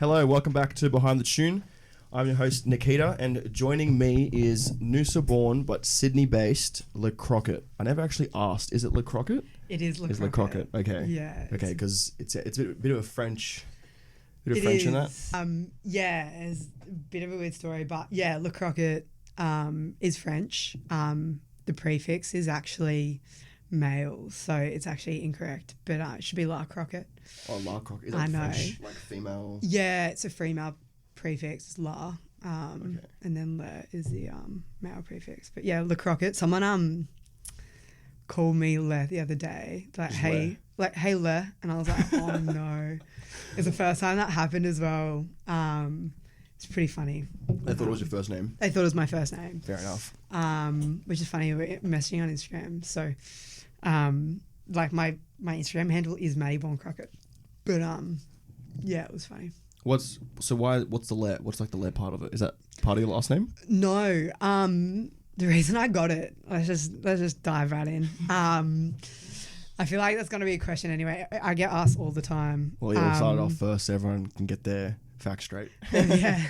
Hello, welcome back to Behind the Tune. I'm your host, Nikita, and joining me is Noosa-born but Sydney-based Le Crockett. I never actually asked, is it Le Crockett? It is Le Crockett. It's Le Crockett, okay. Yeah. Okay, because it's a bit of a French, in that. Yeah, it's a bit of a weird story, but yeah, Le Crockett is French. The prefix is actually male, so it's actually incorrect, but it should be La Crockett. Oh, La Crockett. Is that French, like female? Yeah, it's a female prefix, it's La. And then Le is the male prefix. But yeah, Le Crockett. Someone called me Le the other day, like, hey Le, and I was like, oh no. It's the first time that happened as well. It's pretty funny. They thought it was your first name? They thought it was my first name. Fair enough. Which is funny, we're messaging on Instagram. So, like my Instagram handle is Maddie Crockett. But yeah, it was funny. What's the Le? What's like the Le part of it? Is that part of your last name? No. The reason I got it, let's just dive right in. I feel like that's going to be a question anyway. I get asked all the time. Well, yeah, we'll start it off first so everyone can get their facts straight. Yeah.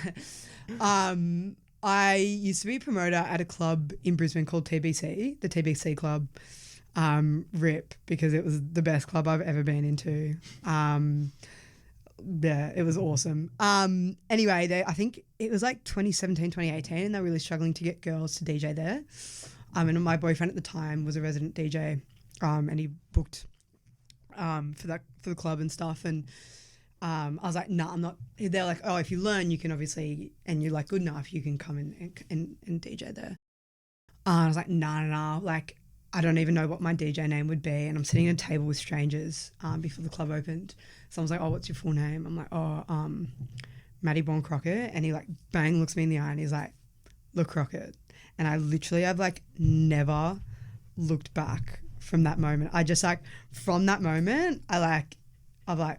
I used to be a promoter at a club in Brisbane called TBC, the TBC club. RIP, because it was the best club I've ever been into. Yeah, it was awesome. Anyway, I think it was like 2017, 2018, and they were really struggling to get girls to DJ there. And my boyfriend at the time was a resident DJ, and he booked for the club and stuff. And I was like, nah, I'm not. They're like, oh, if you learn, you can obviously, and you're like good enough, you can come in and DJ there. I was like, nah, like, I don't even know what my DJ name would be, and I'm sitting at a table with strangers before the club opened. Someone's like, oh, what's your full name? I'm like, oh, Maddie Crockett. And he like bang looks me in the eye and he's like, Le Crockett. And I've like never looked back from that moment. I just like, from that moment, and it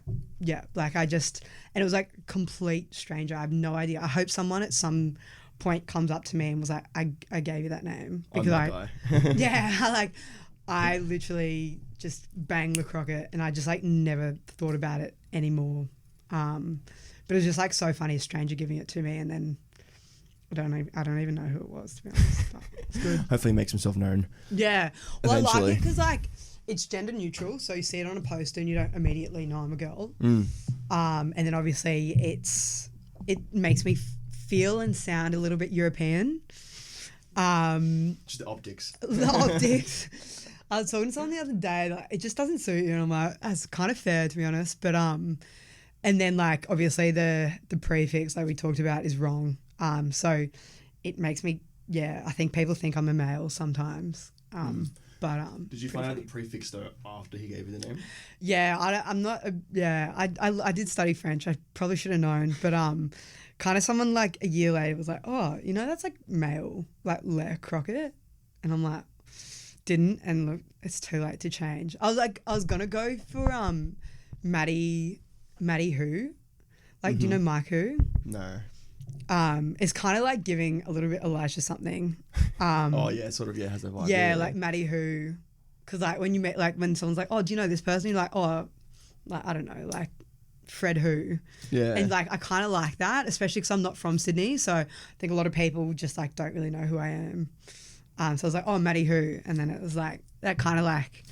was like complete stranger. I have no idea. I hope someone at some point comes up to me and was like, I gave you that name. Because I literally just banged Le Crockett and I just like never thought about it anymore. But it was just like so funny, a stranger giving it to me, and then I don't even know who it was, to be honest. But it's good. Hopefully he makes himself known. Yeah. Well, eventually. I like it because like it's gender neutral, so you see it on a poster and you don't immediately know I'm a girl. And then obviously it makes me feel and sound a little bit European. Just the optics. The optics. I was talking to someone the other day, like, it just doesn't suit you, and I'm like, that's kind of fair, to be honest. But and then like obviously the prefix like we talked about is wrong. So it makes me, I think people think I'm a male sometimes. But did you find out the prefix though after he gave you the name? Yeah, I'm not. I did study French. I probably should have known, but kind of someone like a year later was like, oh, you know, that's like male, like Le Crockett, and I'm like, didn't, and look, it's too late to change. I was gonna go for Maddie Who, like, do you know Mike Who? No. It's kind of like giving a little bit Elijah something. Oh yeah, sort of, has a vibe. Yeah, like Maddie Who, because like when you met, like when someone's like, oh, do you know this person? You're like, oh, like I don't know, like Fred Who. Yeah. And like I kind of like that, especially because I'm not from Sydney, so I think a lot of people just like don't really know who I am. So I was like, oh, Maddie Who, and then it was like that kind of like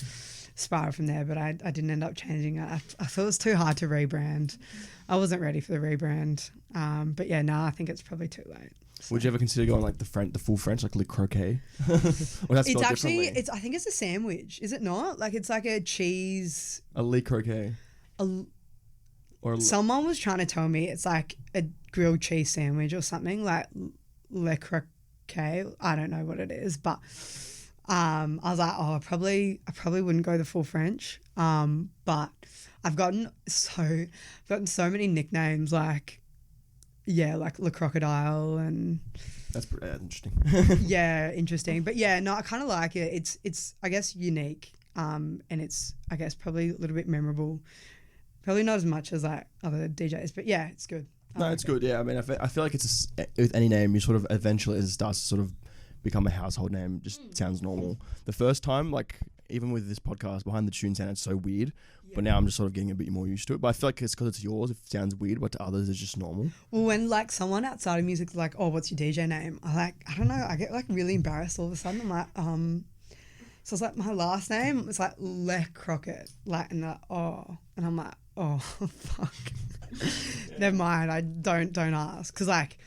spiral from there, but I didn't end up changing it. I thought it was too hard to rebrand. I wasn't ready for the rebrand. But yeah, I think it's probably too late. So. Would you ever consider going like the full French, like Le Croquet? It's actually, I think it's a sandwich, is it not? Like it's like a cheese. A Le Croquet. Someone was trying to tell me it's like a grilled cheese sandwich or something, like Le Croquet. I don't know what it is, but I was like, oh, I probably wouldn't go the full French. But I've gotten so many nicknames, like Le Crocodile, and that's interesting. Yeah, interesting. But yeah, no, I kind of like it. It's I guess unique, and it's I guess probably a little bit memorable. Probably not as much as like other DJs, but yeah, it's good. No, it's good. Yeah, I mean, I feel like it's with any name, you sort of eventually it starts to sort of become a household name. Just sounds normal. The first time, like even with this podcast, behind the tune sounded so weird. But now I'm just sort of getting a bit more used to it. But I feel like it's because it's yours. It sounds weird, but to others it's just normal. Well, when like someone outside of music is like, oh, what's your DJ name? I don't know. I get like really embarrassed all of a sudden. I'm like, so it's like my last name. It's like Le Crockett. Like, and they're like, oh, and I'm like, oh, fuck. Never mind. I don't ask. Cause like,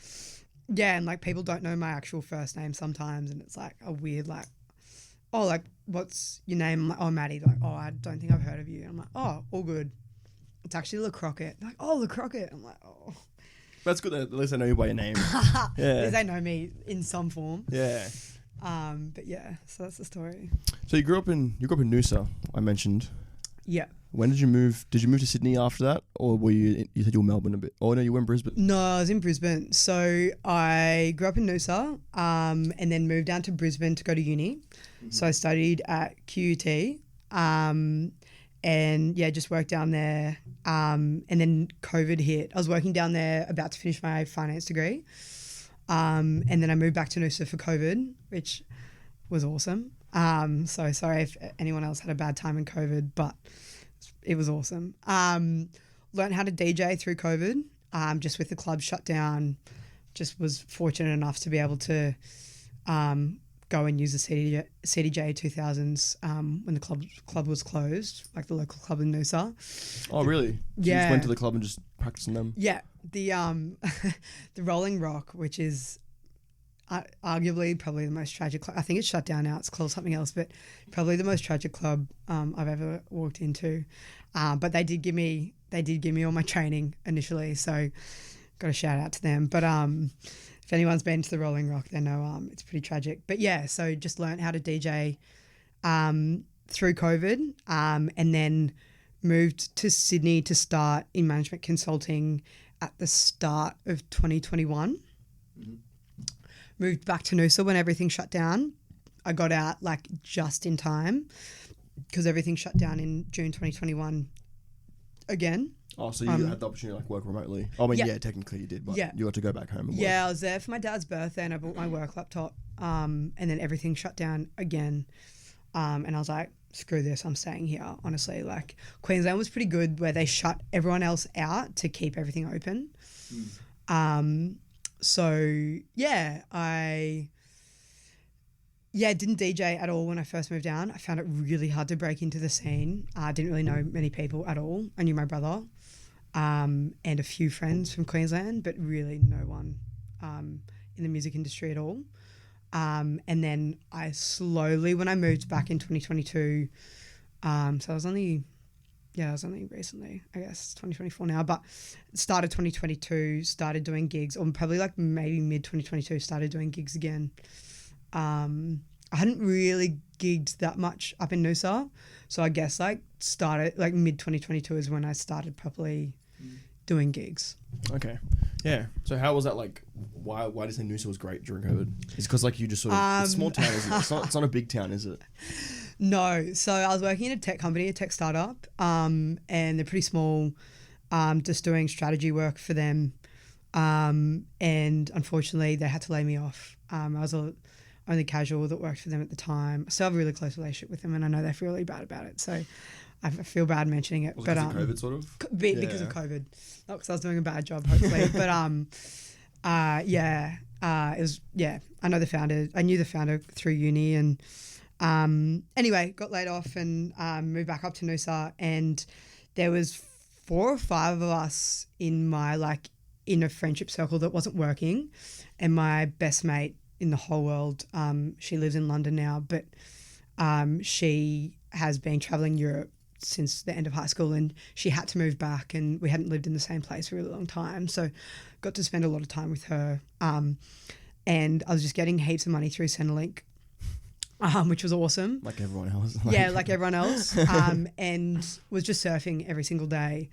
yeah. And like people don't know my actual first name sometimes. And it's like a weird like, oh, like, what's your name? I'm like, oh, Maddie. Like, oh, I don't think I've heard of you. I'm like, oh, all good. It's actually Le Crockett. Like, oh, Le Crockett. I'm like, oh. That's good that at least I know you by your name. At least they know me in some form. Yeah. But yeah, so that's the story. So you grew up in Noosa, I mentioned. Yeah. When did you move? Did you move to Sydney after that, or were you said you were Melbourne a bit? Oh no, you were in Brisbane. No, I was in Brisbane. So I grew up in Noosa, and then moved down to Brisbane to go to uni. Mm-hmm. So I studied at QUT, and yeah, just worked down there. And then COVID hit. I was working down there, about to finish my finance degree, and then I moved back to Noosa for COVID, which was awesome. So sorry if anyone else had a bad time in COVID, but it was awesome. Learned how to DJ through COVID, just with the club shut down. Just was fortunate enough to be able to go and use the CDJ 2000s when the club was closed, like the local club in Noosa. Oh, really? So yeah. You just went to the club and just practiced on them? Yeah. The the Rolling Rock, which is arguably probably the most tragic club. I think it's shut down now. It's called something else, but probably the most tragic club I've ever walked into. But they did give me all my training initially, so got a shout out to them. But if anyone's been to the Rolling Rock, they know it's pretty tragic. But yeah, so just learned how to DJ through COVID, and then moved to Sydney to start in management consulting at the start of 2021. Mm-hmm. Moved back to Noosa when everything shut down. I got out like just in time because everything shut down in June 2021 again. Oh, so you had the opportunity to like work remotely. I mean, yeah technically you did, but you got to go back home and work. Yeah, I was there for my dad's birthday and I bought my work laptop, and then everything shut down again. And I was like, screw this, I'm staying here, honestly. Like, Queensland was pretty good where they shut everyone else out to keep everything open. So, yeah, I didn't DJ at all when I first moved down. I found it really hard to break into the scene. I didn't really know many people at all. I knew my brother and a few friends from Queensland, but really no one in the music industry at all. And then I slowly, when I moved back in 2022, so I was only recently, I guess 2024 now, but started 2022, started doing gigs, or probably like maybe mid 2022, started doing gigs again. I hadn't really gigged that much up in Noosa, so I guess like started like mid 2022 is when I started properly doing gigs. Okay. Yeah. So how was that like? Why did you say Noosa was great during COVID? It's because like you just sort of it's a small town, isn't it? It's not a big town, is it? No. So I was working in a tech company, a tech startup, and they're pretty small. Just doing strategy work for them, and unfortunately they had to lay me off. I was only casual that worked for them at the time. I still have a really close relationship with them, and I know they feel really bad about it. So I feel bad mentioning it. Was it because of COVID, sort of? Because of COVID, not because I was doing a bad job, hopefully. But it was I know the founder. I knew the founder through uni, and anyway, got laid off and moved back up to Noosa, and there was 4 or 5 of us in my like inner friendship circle that wasn't working, and my best mate in the whole world, she lives in London now, but she has been traveling Europe since the end of high school, and she had to move back, and we hadn't lived in the same place for a really long time, so got to spend a lot of time with her, and I was just getting heaps of money through Centrelink, which was awesome. Like everyone else. Like everyone else, and was just surfing every single day.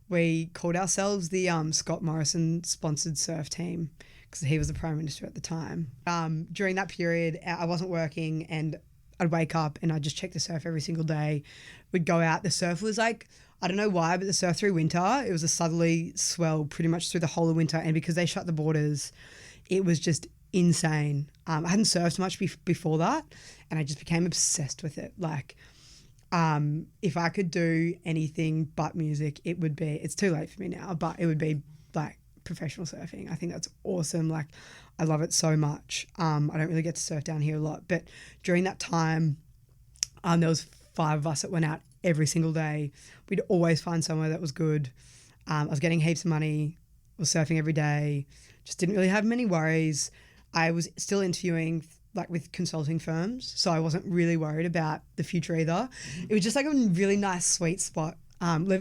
We called ourselves the Scott Morrison sponsored surf team because he was the Prime Minister at the time. During that period, I wasn't working, and I'd wake up and I'd just check the surf every single day. We'd go out. The surf was like, I don't know why, but the surf through winter, it was a southerly swell pretty much through the whole of winter. And because they shut the borders, it was just insane. I hadn't surfed much before that, and I just became obsessed with it. Like, if I could do anything but music, it would be, it's too late for me now, but it would be like professional surfing. I think that's awesome. Like, I love it so much. I don't really get to surf down here a lot, but during that time, there was 5 of us that went out every single day. We'd always find somewhere that was good. I was getting heaps of money, was surfing every day, just didn't really have many worries. I was still interviewing like with consulting firms, so I wasn't really worried about the future either. It was just like a really nice sweet spot.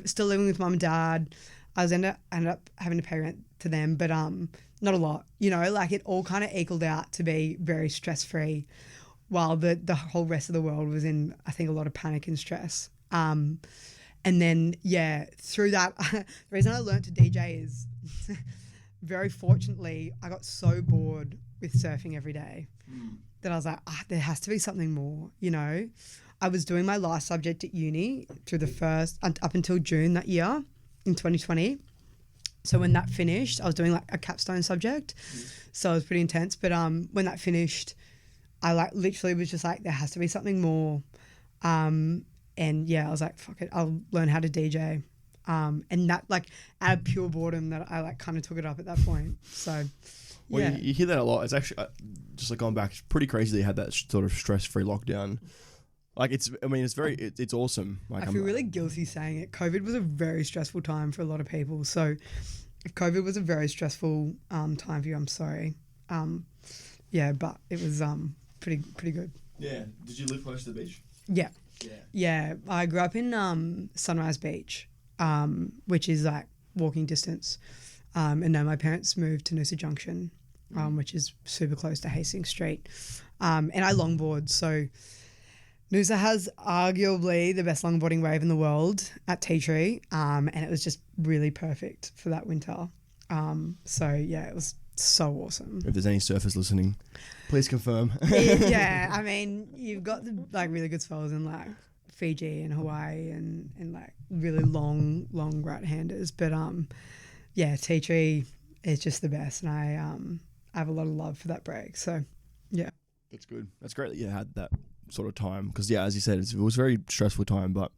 Still living with mum and dad. I was ended up having to pay rent to them, but not a lot. You know, like it all kind of equaled out to be very stress free, while the whole rest of the world was in, I think, a lot of panic and stress. And then through that, the reason I learned to DJ is very fortunately I got so bored with surfing every day that I was like, there has to be something more, you know. I was doing my last subject at uni through the first up until June that year in 2020. So when that finished, I was doing like a capstone subject, so it was pretty intense. But when that finished, I like literally was just like, there has to be something more. And I was like, fuck it, I'll learn how to DJ. And that, like, out of pure boredom, that I like kind of took it up at that point. So well, yeah, you hear that a lot. It's actually just like going back, it's pretty crazy that you had that sort of stress-free lockdown. Like it's awesome. Like I feel really guilty saying it. COVID was a very stressful time for a lot of people. So if COVID was a very stressful time for you, I'm sorry. But it was pretty good. Yeah. Did you live close to the beach? Yeah. Yeah. I grew up in Sunrise Beach, which is like walking distance. And then my parents moved to Noosa Junction, which is super close to Hastings Street. And I longboard, so Noosa has arguably the best longboarding wave in the world at Tea Tree, and it was just really perfect for that winter. It was so awesome. If there's any surfers listening, please confirm. Yeah, I mean, you've got the like really good swells in like Fiji and Hawaii and like really long right-handers, but Tea Tree is just the best, and I have a lot of love for that break. So yeah, that's good. That's great that you had that sort of time, because as you said, it was a very stressful time, but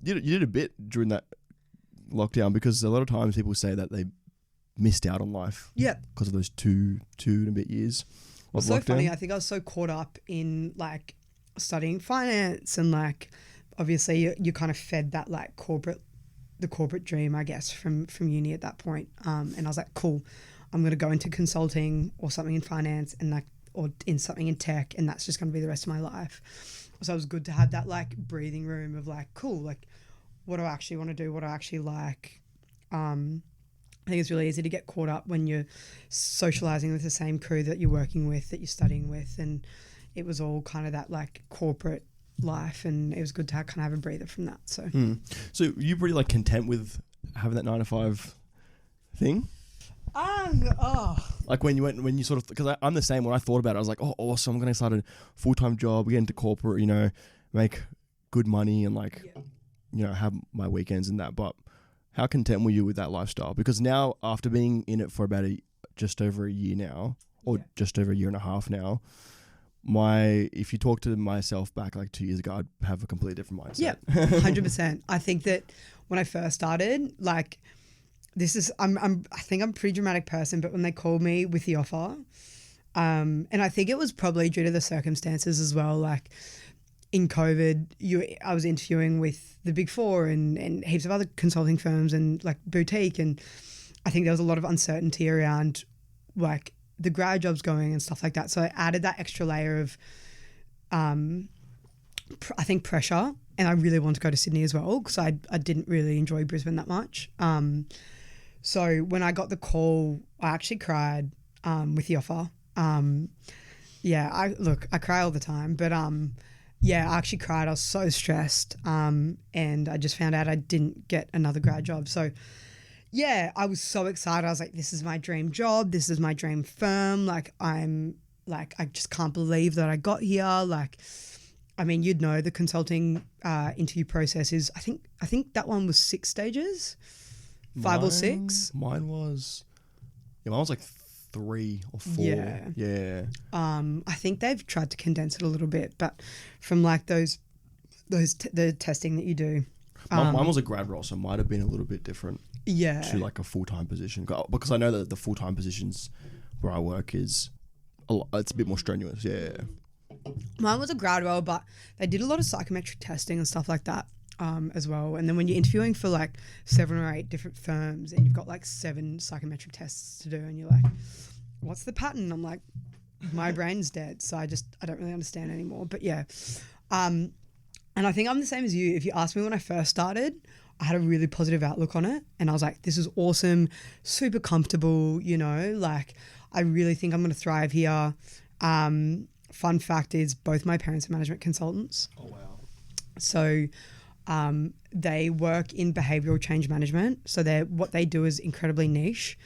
you did a bit during that lockdown, because a lot of times people say that they missed out on life because of those two and a bit years of it's so lockdown. funny. I think I was so caught up in like studying finance, and like obviously you kind of fed that like the corporate dream, I guess, from uni at that point, and I was like, cool, I'm going to go into consulting or something in finance, and like, or in something in tech, and that's just going to be the rest of my life. So it was good to have that like breathing room of like, cool, like what do I actually want to do, what do I actually like. I think it's really easy to get caught up when you're socializing with the same crew that you're working with, that you're studying with, and it was all kind of that like corporate life, and it was good to kind of have a breather from that. So So you pretty like content with having that 9 to 5 thing? Like when you sort of, because I'm the same. When I thought about it, I was like, oh, awesome, I'm going to start a full-time job, get into corporate, make good money, and like, have my weekends and that. But how content were you with that lifestyle? Because now, after being in it for about just over a year now, or just over a year and a half now, if you talk to myself back like 2 years ago, I'd have a completely different mindset. Yeah, 100%. I think that when I first started, like, I think I'm a pretty dramatic person, but when they called me with the offer, and I think it was probably due to the circumstances as well, like in COVID, I was interviewing with the Big Four and heaps of other consulting firms and like boutique, and I think there was a lot of uncertainty around like the grad jobs going and stuff like that. So I added that extra layer of, I think, pressure, and I really wanted to go to Sydney as well, because I didn't really enjoy Brisbane that much. So when I got the call, I actually cried with the offer. I cry all the time, but I actually cried. I was so stressed, and I just found out I didn't get another grad job. So I was so excited. I was like, this is my dream job. This is my dream firm. Like, I just can't believe that I got here. Like, I mean, you'd know the consulting interview process is, I think that one was 6 stages. 5 or 6. Mine was like 3 or 4. Yeah. I think they've tried to condense it a little bit, but from like those the testing that you do. Mine was a grad role, so it might have been a little bit different to like a full-time position. Because I know that the full-time positions where I work is it's a bit more strenuous. Yeah. Mine was a grad role, but they did a lot of psychometric testing and stuff like that as well. And then when you're interviewing for like 7 or 8 different firms and you've got like 7 psychometric tests to do and you're like, what's the pattern? I'm like, my brain's dead. So I don't really understand anymore. But yeah. And I think I'm the same as you. If you asked me when I first started, I had a really positive outlook on it. And I was like, this is awesome, super comfortable, you know, like I really think I'm going to thrive here. Fun fact is both my parents are management consultants. Oh, wow. So they work in behavioural change management. So what they do is incredibly niche.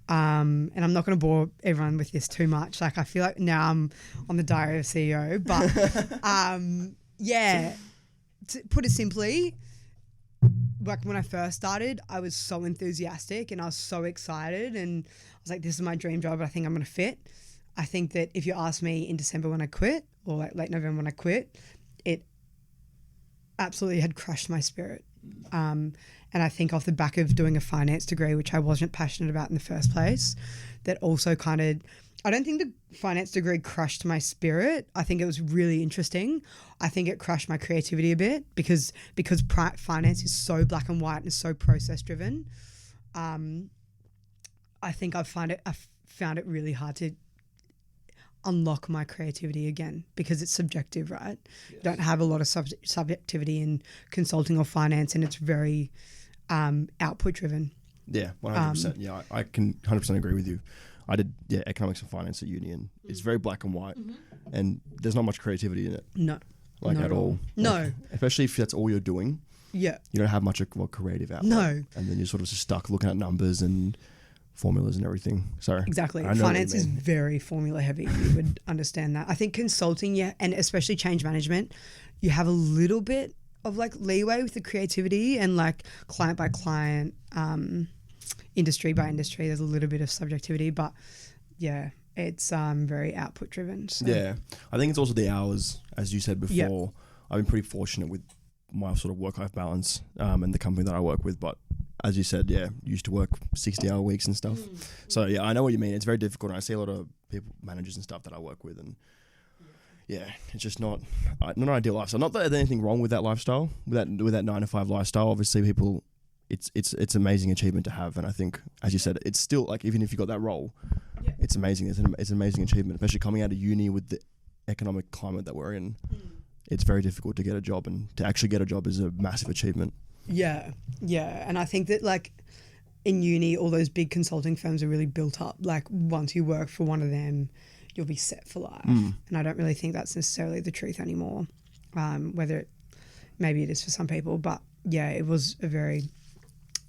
And I'm not going to bore everyone with this too much. Like I feel like now I'm on the Diary of a CEO. But yeah, to put it simply, like when I first started, I was so enthusiastic and I was so excited. And I was like, this is my dream job. I think I'm going to fit. I think that if you ask me in December when I quit or like late November when I quit, it absolutely had crushed my spirit. And I think off the back of doing a finance degree, which I wasn't passionate about in the first place, that also kind of, I don't think the finance degree crushed my spirit. I think it was really interesting. I think it crushed my creativity a bit because finance is so black and white and so process driven. I think I found it really hard to unlock my creativity again because it's subjective, right? Yes. You don't have a lot of subjectivity in consulting or finance, and it's very output driven. Yeah, 100%. Yeah, I can 100% agree with you. I did economics and finance at uni, and it's very black and white, and there's not much creativity in it. No, like not at all. No, like, especially if that's all you're doing. Yeah, you don't have much of a creative outlet. No, and then you're sort of just stuck looking at numbers and formulas and everything. So exactly, finance is very formula heavy. You would understand that. I think consulting, and especially change management, you have a little bit of like leeway with the creativity and like client by client, industry by industry. There's a little bit of subjectivity, but yeah, it's very output driven. So. Yeah, I think it's also the hours, as you said before. Yep. I've been pretty fortunate with my sort of work-life balance and the company that I work with, but as you said, used to work 60-hour weeks and stuff. So yeah, I know what you mean. It's very difficult. And I see a lot of people, managers and stuff that I work with, and it's just not an ideal lifestyle. Not that there's anything wrong with that lifestyle, with that 9-to-5 lifestyle. Obviously, people, it's amazing achievement to have, and I think, as you said, it's still like even if you got that role, it's amazing. It's an amazing achievement, especially coming out of uni with the economic climate that we're in. It's very difficult to get a job, and to actually get a job is a massive achievement. Yeah. And I think that like in uni, all those big consulting firms are really built up. Like once you work for one of them, you'll be set for life. And I don't really think that's necessarily the truth anymore. Maybe it is for some people, but yeah, it was a very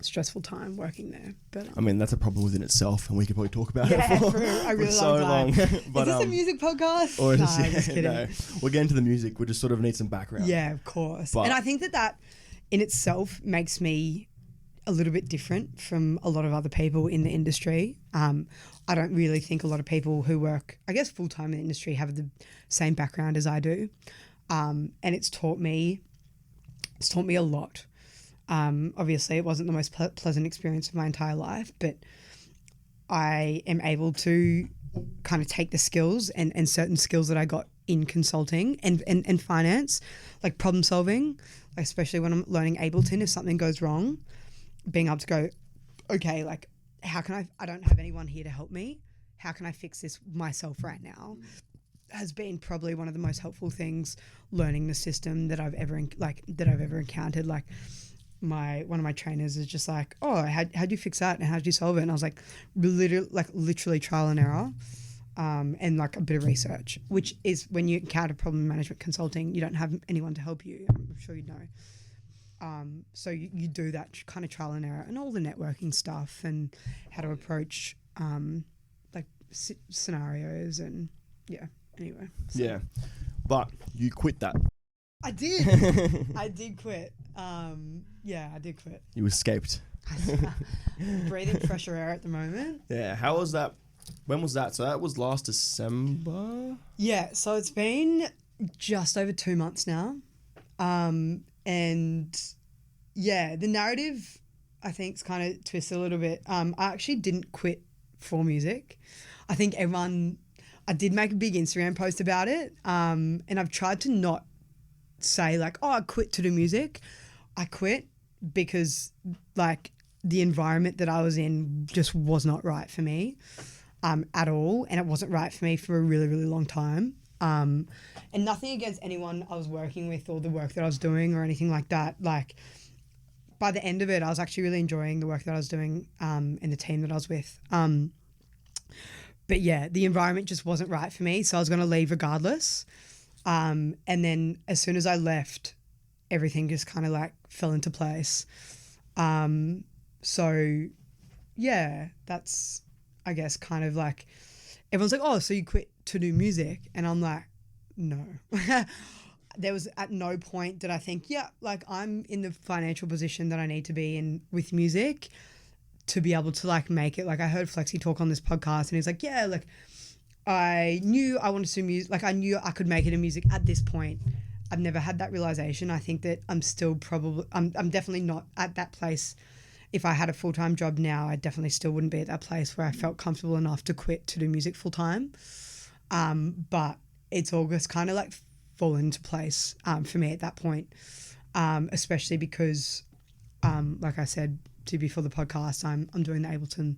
stressful time working there. But I mean, that's a problem within itself, and we could probably talk about it for a really so long. But, is this a music podcast? Or just kidding. No, we'll get into the music. We just sort of need some background. Yeah, of course. And I think that in itself makes me a little bit different from a lot of other people in the industry. I don't really think a lot of people who work, I guess, full-time in the industry have the same background as I do. And it's taught me a lot. Obviously, it wasn't the most pleasant experience of my entire life, but I am able to kind of take the skills and certain skills that I got in consulting and finance, like problem solving, like especially when I'm learning Ableton, if something goes wrong, being able to go, okay, like how can I don't have anyone here to help me. How can I fix this myself right now? Has been probably one of the most helpful things learning the system that I've ever encountered. Like one of my trainers is just like, oh, how'd you fix that? And how'd you solve it? And I was like, literally trial and error. And like a bit of research, which is when you encounter problem management consulting, you don't have anyone to help you. I'm sure you know. So you do that kind of trial and error and all the networking stuff and how to approach like scenarios and anyway. So. Yeah, but you quit that. I did. I did quit. I did quit. You escaped. Breathing fresher air at the moment. Yeah, how was that? When was that? So that was last December? Yeah, so it's been just over 2 months now. And yeah, the narrative I think is kind of twisted a little bit. I actually didn't quit for music. I think I did make a big Instagram post about it. And I've tried to not say like, oh, I quit to do music. I quit because like the environment that I was in just was not right for me at all. And it wasn't right for me for a really, really long time. And nothing against anyone I was working with or the work that I was doing or anything like that. Like by the end of it, I was actually really enjoying the work that I was doing and the team that I was with. But yeah, the environment just wasn't right for me. So I was going to leave regardless. And then as soon as I left, everything just kind of like fell into place. So yeah, that's, I guess, kind of like, everyone's like, oh, so you quit to do music? And I'm like, no. There was at no point did I think, yeah, like I'm in the financial position that I need to be in with music to be able to like make it. Like I heard Flexi talk on this podcast and he's like, yeah, like I knew I wanted to do music. Like I knew I could make it in music at this point. I've never had that realization. I think that I'm still probably, I'm definitely not at that place. If I had a full-time job now, I definitely still wouldn't be at that place where I felt comfortable enough to quit to do music full-time. But it's all just kind of like fallen into place for me at that point, especially because, like I said to you before the podcast, I'm doing the Ableton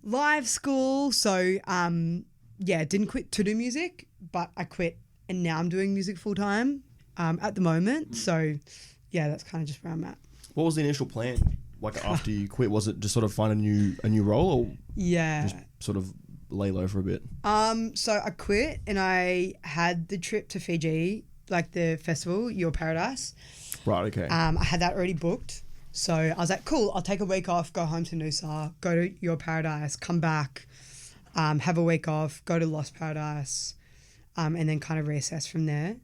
live school. So, yeah, didn't quit to do music, but I quit and now I'm doing music full-time at the moment. So, yeah, that's kind of just where I'm at. What was the initial plan? Like after you quit, was it just sort of find a new role, or just sort of lay low for a bit? So I quit and I had the trip to Fiji, like the festival, Your Paradise. Right. Okay. I had that already booked, so I was like, cool. I'll take a week off, go home to Noosa, go to Your Paradise, come back, have a week off, go to Lost Paradise, and then kind of reassess from there.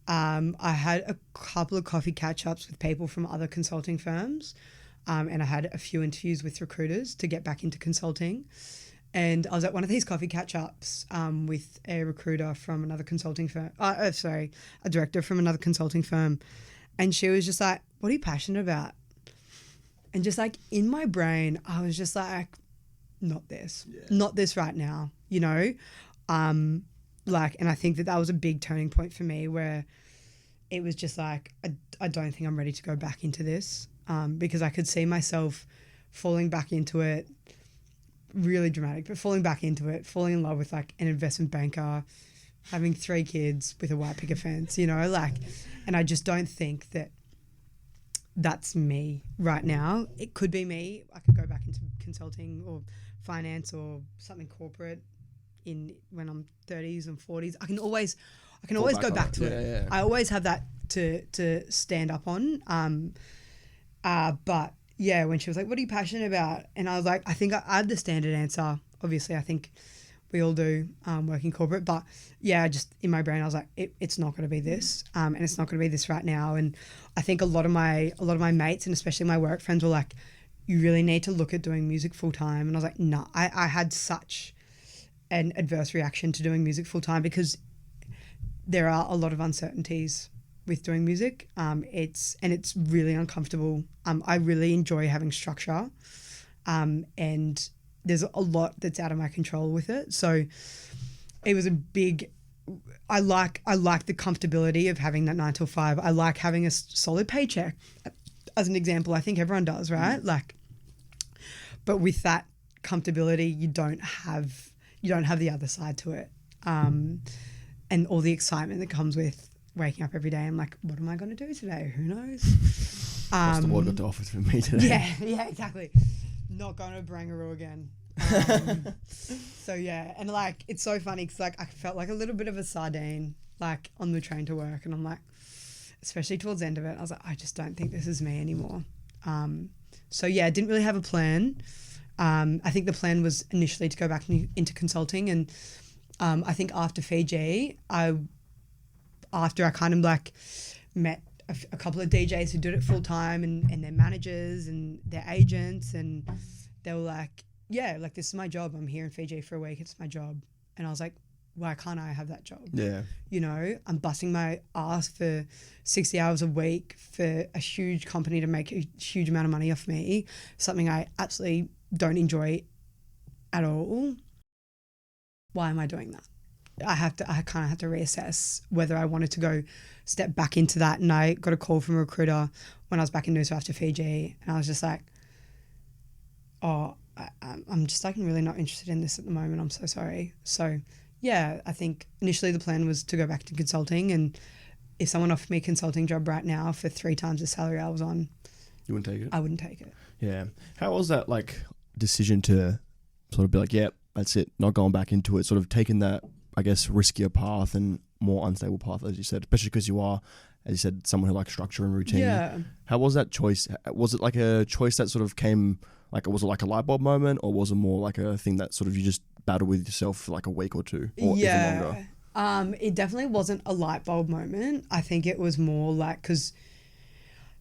I had a couple of coffee catch-ups with people from other consulting firms. And I had a few interviews with recruiters to get back into consulting. And I was at one of these coffee catch-ups with a recruiter from another consulting firm. A director from another consulting firm. And she was just like, what are you passionate about? And just like in my brain, I was just like, not this. Yeah. Not this right now, you know? And I think that was a big turning point for me where it was just like, I don't think I'm ready to go back into this. Because I could see myself falling back into it, really dramatic, but falling back into it, falling in love with like an investment banker, having 3 kids with a white picket fence, you know, like, and I just don't think that that's me right now. It could be me. I could go back into consulting or finance or something corporate when I'm 30s and 40s. I can always go back to it. Yeah. I always have that to stand up on. But yeah, when she was like, what are you passionate about? And I was like, I think I had the standard answer. Obviously, I think we all do working corporate. But yeah, just in my brain, I was like, it's not going to be this. And it's not going to be this right now. And I think a lot of my mates and especially my work friends were like, you really need to look at doing music full time. And I was like, no, I had such an adverse reaction to doing music full time because there are a lot of uncertainties with doing music. It's really uncomfortable. I really enjoy having structure. And there's a lot that's out of my control with it. So it was I like the comfortability of having that 9 to 5. I like having a solid paycheck as an example. I think everyone does, right? But with that comfortability, you don't have the other side to it. And all the excitement that comes with waking up every day. I'm like, what am I going to do today? Who knows? What's the world got to offer for me today? Yeah, exactly. Not going to Barangaroo again. So yeah, and like it's so funny because like I felt like a little bit of a sardine like on the train to work, and I'm like, especially towards the end of it, I was like, I just don't think this is me anymore. So yeah, I didn't really have a plan. I think the plan was initially to go back into consulting, and I think after Fiji, after I kind of like met a couple of DJs who did it full time and their managers and their agents, and they were like, yeah, like this is my job. I'm here in Fiji for a week. It's my job. And I was like, why can't I have that job? Yeah. You know, I'm busting my ass for 60 hours a week for a huge company to make a huge amount of money off me, something I absolutely don't enjoy at all. Why am I doing that? I kind of have to reassess whether I wanted to go step back into that. And I got a call from a recruiter when I was back in Noosa after Fiji, and I was just like, oh, I'm just like really not interested in this at the moment. I'm so sorry. So yeah, I think initially the plan was to go back to consulting, and if someone offered me a consulting job right now for 3 times the salary I was on, you wouldn't take it? I wouldn't take it. Yeah. How was that like decision to sort of be like, yeah, that's it, not going back into it, sort of taking that, I guess, riskier path and more unstable path, as you said, especially because you are, as you said, someone who likes structure and routine. Yeah. How was that choice? Was it like a choice that sort of came, like, was it like a light bulb moment, or was it more like a thing that sort of you just battled with yourself for like a week or two, or even longer? It definitely wasn't a light bulb moment. I think it was more like, because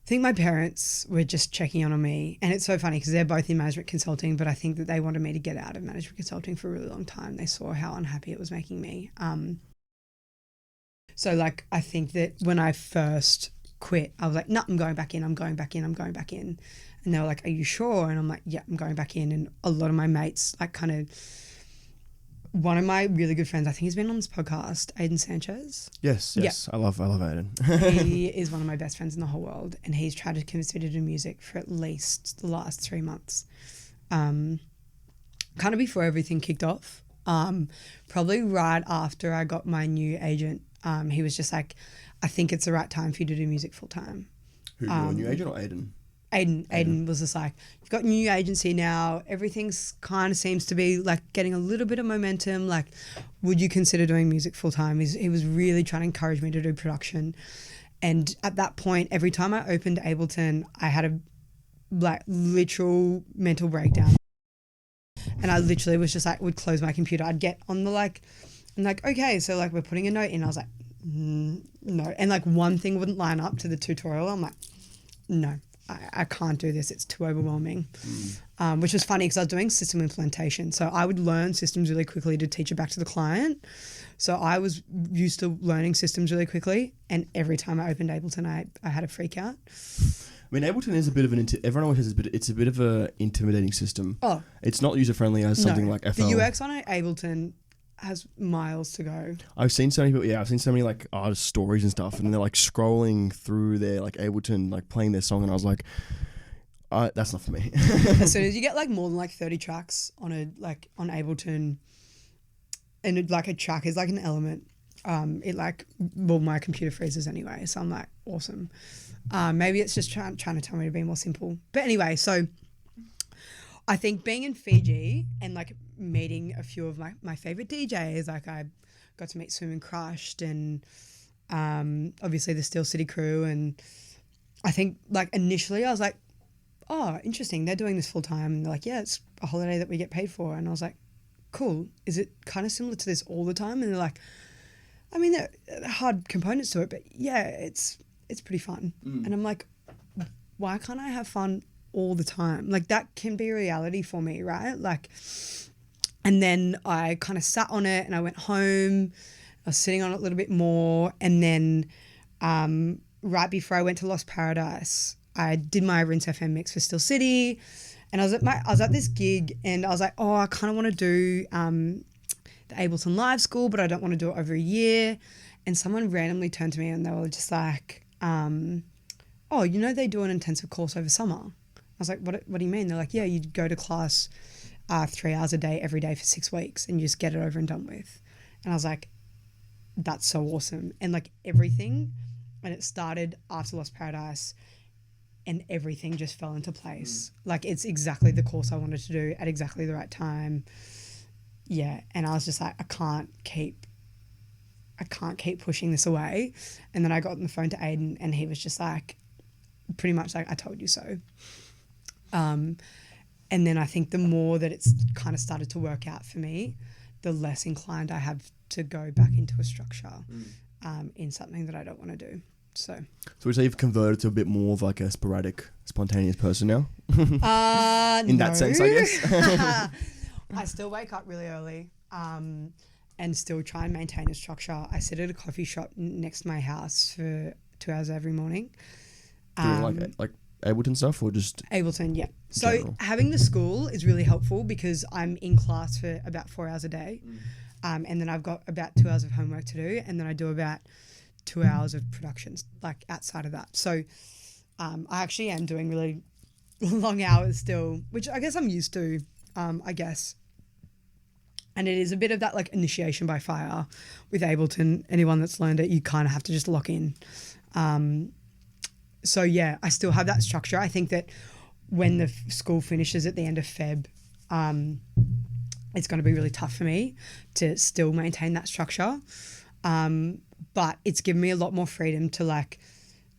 I think my parents were just checking on me, and it's so funny because they're both in management consulting, but I think that they wanted me to get out of management consulting for a really long time. They saw how unhappy it was making me. So like, I think that when I first quit, I was like, no, I'm going back in. And they were like, are you sure? And I'm like, yeah, I'm going back in. And a lot of my mates, like kind of, one of my really good friends, I think he's been on this podcast, Aiden Sanchez. Yes. Yeah. I love Aiden. He is one of my best friends in the whole world, and he's tried to convince me to do music for at least the last 3 months. Kind of before everything kicked off. Probably right after I got my new agent, he was just like, I think it's the right time for you to do music full time. Who, your new agent or Aiden? Aiden was just like, you've got a new agency now, everything's kind of seems to be like getting a little bit of momentum, like would you consider doing music full time? He was really trying to encourage me to do production, and at that point every time I opened Ableton I had a like literal mental breakdown, and I literally was just like, would close my computer, I'd get on the like, and like, okay, so like we're putting a note in, I was like, no, and like one thing wouldn't line up to the tutorial, I'm like, no, I can't do this, it's too overwhelming. Which was funny because I was doing system implementation, so I would learn systems really quickly to teach it back to the client. So I was used to learning systems really quickly, and every time I opened Ableton I had a freak out. I mean, Ableton is a bit of everyone always says it's a bit of a intimidating system. Oh, it's not user friendly as something like FL. The UX on Ableton has miles to go. I've seen so many people, I've seen so many like artist stories and stuff, and they're like scrolling through their like Ableton, like playing their song, and I was like, that's not for me. As soon as you get like more than like 30 tracks on Ableton, and like a track is like an element, it like, well, my computer freezes anyway, so I'm like, awesome. Maybe it's just trying to tell me to be more simple. But anyway, so I think being in Fiji and like meeting a few of my favorite DJs, like I got to meet Swim and Crushed, and obviously the Steel City crew, and I think like initially I was like, oh, interesting, they're doing this full time, and they're like, yeah, it's a holiday that we get paid for, and I was like, cool, is it kind of similar to this all the time? And they're like, I mean, there are hard components to it, but yeah, it's pretty fun. And I'm like, why can't I have fun all the time? Like that can be a reality for me, right? Like, and then I kind of sat on it and I went home, I was sitting on it a little bit more, and then right before I went to Lost Paradise, I did my Rinse FM mix for Steel City, and I was at this gig, and I was like, oh, I kind of want to do the Ableton Live School, but I don't want to do it over a year. And someone randomly turned to me and they were just like, oh, you know, they do an intensive course over summer. I was like, what do you mean? They're like, yeah, you go to class 3 hours a day every day for 6 weeks, and you just get it over and done with. And I was like, that's so awesome. And like everything, and it started after Lost Paradise, and everything just fell into place. Like it's exactly the course I wanted to do at exactly the right time. Yeah. And I was just like, I can't keep pushing this away. And then I got on the phone to Aiden, and he was just like, pretty much like, I told you so. And then I think the more that it's kind of started to work out for me, the less inclined I have to go back into a structure in something that I don't want to do. So we say you've converted to a bit more of like a sporadic, spontaneous person now? In that sense, I guess. I still wake up really early. and still try and maintain a structure. I sit at a coffee shop next to my house for 2 hours every morning. Doing like Ableton stuff or just Ableton, yeah. So general? having the school is really helpful because I'm in class for about 4 hours a day. And then I've got about 2 hours of homework to do, and then I do about 2 hours of productions, like outside of that. So I actually am doing really long hours still, which I guess I'm used to, I guess. And it is a bit of that like initiation by fire with Ableton. Anyone that's learned it, you kind of have to just lock in. So yeah, I still have that structure. I think that when the school finishes at the end of Feb, it's going to be really tough for me to still maintain that structure. But it's given me a lot more freedom to like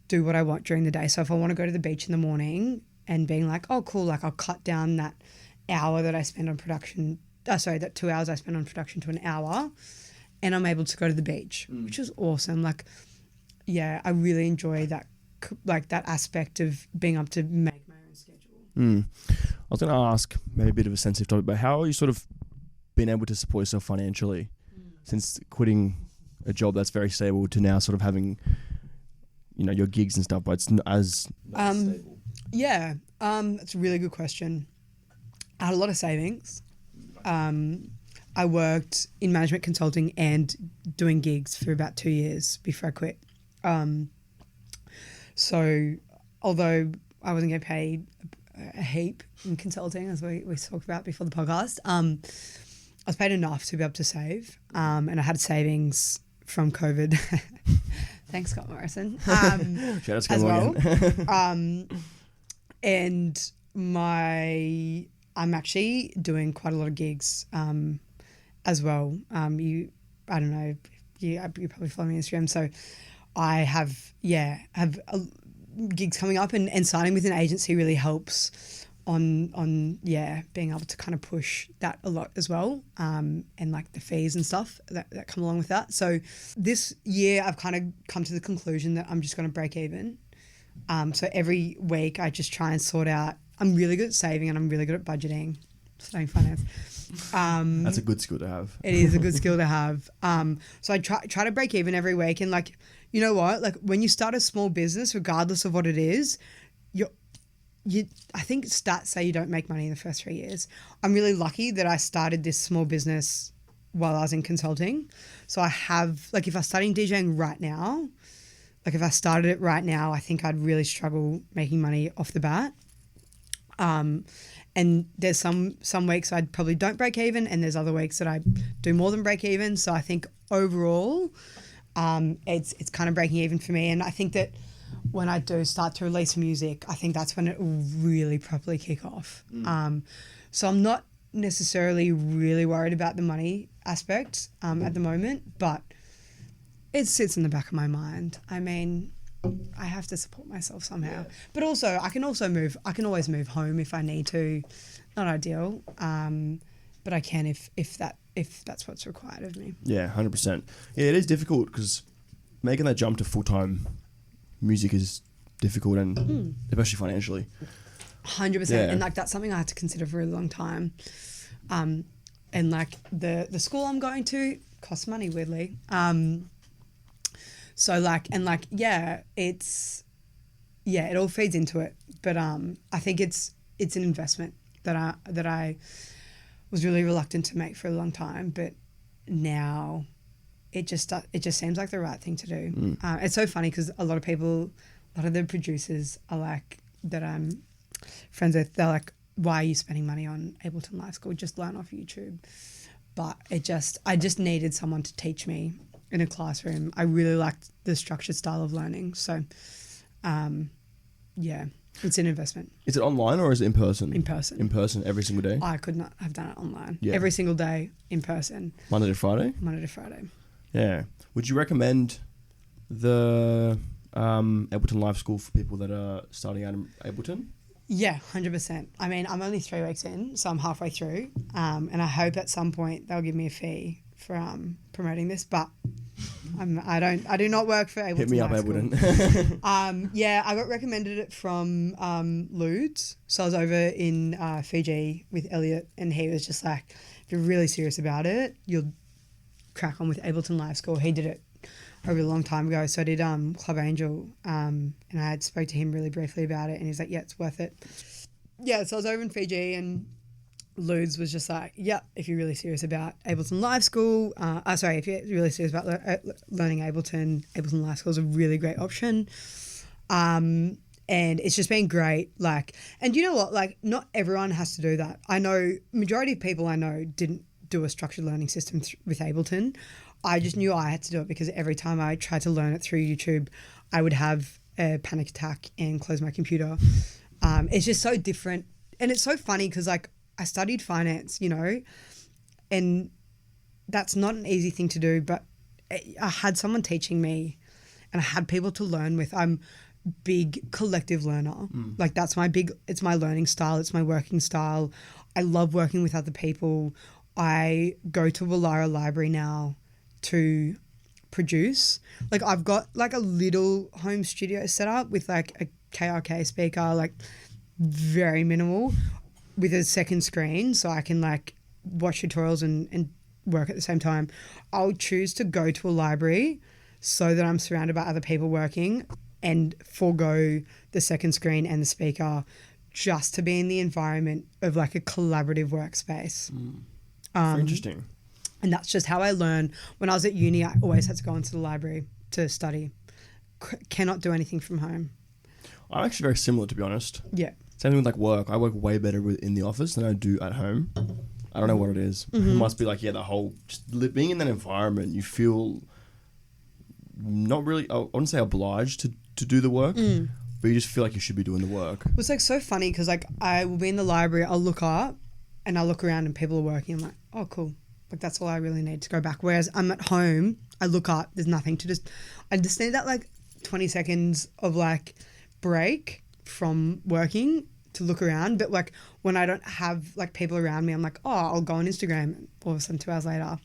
do what I want during the day. So if I want to go to the beach in the morning and being like, oh cool, like I'll cut down that hour that I spend on production, that 2 hours I spend on production to an hour, and I'm able to go to the beach, which is awesome. Like, yeah, I really enjoy that, like that aspect of being able to make my own schedule. I was going to ask maybe a bit of a sensitive topic, but how are you sort of been able to support yourself financially since quitting a job that's very stable to now sort of having, you know, your gigs and stuff, but it's not as stable? Yeah, that's a really good question. I had a lot of savings. I worked in management consulting and doing gigs for about 2 years before I quit. So although I wasn't getting paid a heap in consulting, as we talked about before the podcast, I was paid enough to be able to save, and I had savings from COVID. Thanks, Scott Morrison. Shout out to as well. Morgan. And I'm actually doing quite a lot of gigs as well. I don't know, you probably follow me on Instagram, so I have gigs coming up, and signing with an agency really helps on being able to kind of push that a lot as well, and like the fees and stuff that come along with that. So this year I've kind of come to the conclusion that I'm just going to break even. So every week I just try and sort out. I'm really good at saving and I'm really good at budgeting, studying finance. That's a good skill to have. It is a good skill to have. So I try to break even every week, and like, you know what? Like when you start a small business, regardless of what it is, I think stats say you don't make money in the first 3 years. I'm really lucky that I started this small business while I was in consulting. So I have, like, if I was starting DJing right now, like if I started it right now, I think I'd really struggle making money off the bat. And there's some weeks I probably don't break even, and there's other weeks that I do more than break even. So I think overall, it's kind of breaking even for me. And I think that when I do start to release music, I think that's when it will really properly kick off. So I'm not necessarily really worried about the money aspect at the moment, but it sits in the back of my mind. I mean, I have to support myself somehow. Yeah. But also, I can always move home if I need to. Not ideal, but I can if that's what's required of me. Yeah, 100%. Yeah, it is difficult because making that jump to full-time music is difficult, and especially financially. 100%. Yeah. And like that's something I had to consider for a long time. And like the school I'm going to costs money, weirdly. So like, and like, yeah, it all feeds into it. But I think it's an investment that I was really reluctant to make for a long time, but now it just seems like the right thing to do. It's so funny because a lot of the producers are like that I'm friends with. They're like, "Why are you spending money on Ableton Live School? Just learn off YouTube." But I just needed someone to teach me in a classroom. I really liked the structured style of learning. So, yeah, it's an investment. Is it online or is it in person? In person. In person every single day? I could not have done it online. Yeah. Every single day in person. Monday to Friday? Monday to Friday. Yeah. Would you recommend the Ableton Live School for people that are starting out in Ableton? Yeah, 100%. I mean, I'm only 3 weeks in, so I'm halfway through, and I hope at some point they'll give me a fee for promoting this, but I do not work for Ableton. Hit me up, Ableton. Yeah, I got recommended it from Ludes. So I was over in Fiji with Elliot, and he was just like, if you're really serious about it, you'll crack on with Ableton Live School. He did it a really long time ago. So I did Club Angel, and I had spoke to him really briefly about it, and he's like, yeah, it's worth it. Yeah, so I was over in Fiji, and Ludes was just like, yeah, if you're really serious about Ableton Live School, if you're really serious about learning Ableton Live School is a really great option. And it's just been great. Like, and you know what? Like, not everyone has to do that. I know majority of people I know didn't do a structured learning system with Ableton. I just knew I had to do it because every time I tried to learn it through YouTube, I would have a panic attack and close my computer. It's just so different. And it's so funny because, like, I studied finance, you know, and that's not an easy thing to do, but I had someone teaching me and I had people to learn with. I'm a big collective learner. Like, it's my learning style. It's my working style. I love working with other people. I go to Wallara Library now to produce. Like, I've got like a little home studio set up with like a KRK speaker, like very minimal, with a second screen so I can like watch tutorials and work at the same time. I'll choose to go to a library so that I'm surrounded by other people working and forego the second screen and the speaker just to be in the environment of like a collaborative workspace. Interesting. And that's just how I learn. When I was at uni, I always had to go into the library to study. Cannot do anything from home. I'm actually very similar, to be honest. Yeah. Same thing with like work. I work way better in the office than I do at home. I don't know what it is. It must be like, the whole, just being in that environment, you feel not really, I wouldn't say obliged to do the work, but you just feel like you should be doing the work. It's like so funny because like I will be in the library, I'll look up and I'll look around and people are working. I'm like, oh, cool. Like, that's all I really need to go back. Whereas I'm at home, I look up, there's nothing to I just need that like 20 seconds of like break from working to look around. But like when I don't have like people around me, I'm like, oh, I'll go on Instagram. And all of a sudden 2 hours later,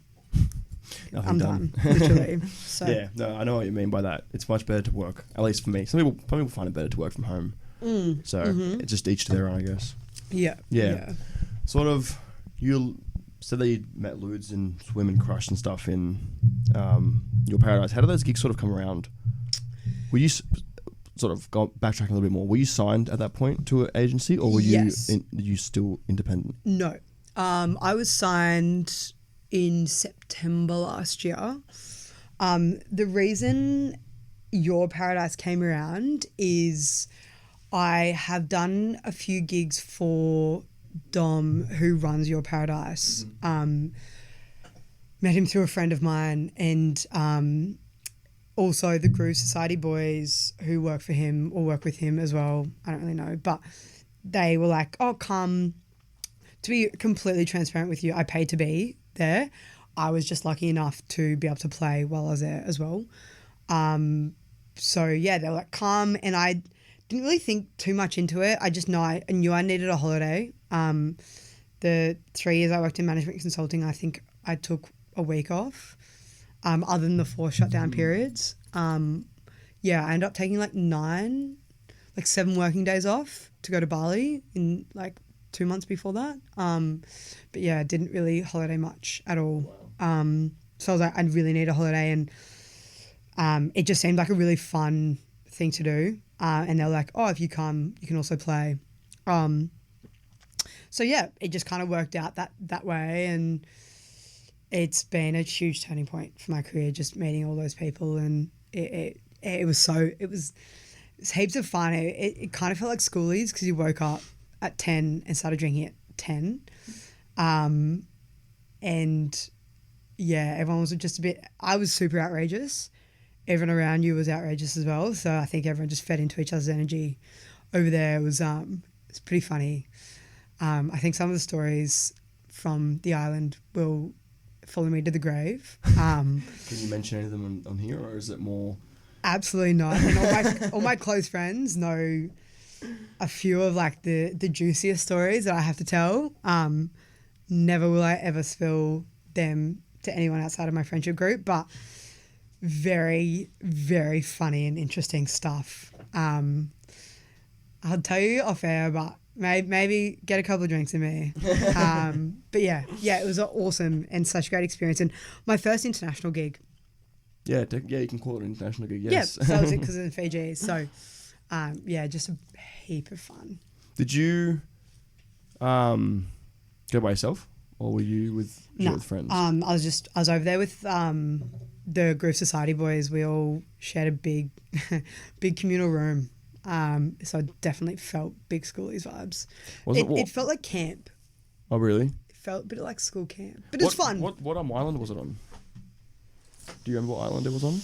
I'm done. Literally. So yeah, no, I know what you mean by that. It's much better to work, at least for me. Some people find it better to work from home. So it's just each to their own, I guess. Yeah. Sort of, you said that you met Ludes and Swim and Crush and stuff in your Paradise. How did those gigs sort of come around? Were you sort of backtracking a little bit more? Were you signed at that point to an agency, or were you still independent? No, I was signed in September last year. The reason Your Paradise came around is I have done a few gigs for Dom, who runs Your Paradise. Met him through a friend of mine, and also the Groove Society boys who work for him or work with him as well. I don't really know, but they were like, oh, come. To be completely transparent with you, I paid to be there. I was just lucky enough to be able to play while I was there as well. So yeah, they were like, come, and I didn't really think too much into it. I just I knew I needed a holiday. The 3 years I worked in management consulting, I think I took a week off, other than the 4 shutdown periods. I ended up taking like 7 working days off to go to Bali in like 2 months before that. But yeah, I didn't really holiday much at all. So I was like, I really need a holiday, and it just seemed like a really fun thing to do. And they were like, oh, if you come, you can also play. So yeah, it just kind of worked out that way, and it's been a huge turning point for my career, just meeting all those people, and it was heaps of fun. It kind of felt like schoolies because you woke up at 10 and started drinking at 10. And yeah, everyone was just I was super outrageous. Everyone around you was outrageous as well. So I think everyone just fed into each other's energy over there. It's pretty funny. I think some of the stories from the island will follow me to the grave. Can you mention any of them on here, or is it more? Absolutely not. And all my close friends know a few of like the juiciest stories that I have to tell. Never will I ever spill them to anyone outside of my friendship group, but very, very funny and interesting stuff. I'll tell you off air, but maybe get a couple of drinks in me. But yeah, it was awesome and such a great experience. And my first international gig. Yeah, you can call it an international gig. Yes. Yeah, that was it because in Fiji. So, just a heap of fun. Did you go by yourself, or were you with friends? I was over there with the Groove Society boys. We all shared a big communal room. So it definitely felt big schoolies vibes. It felt like camp. Oh, really? It felt a bit like school camp, but it's fun. What island was it on? Do you remember what island it was on?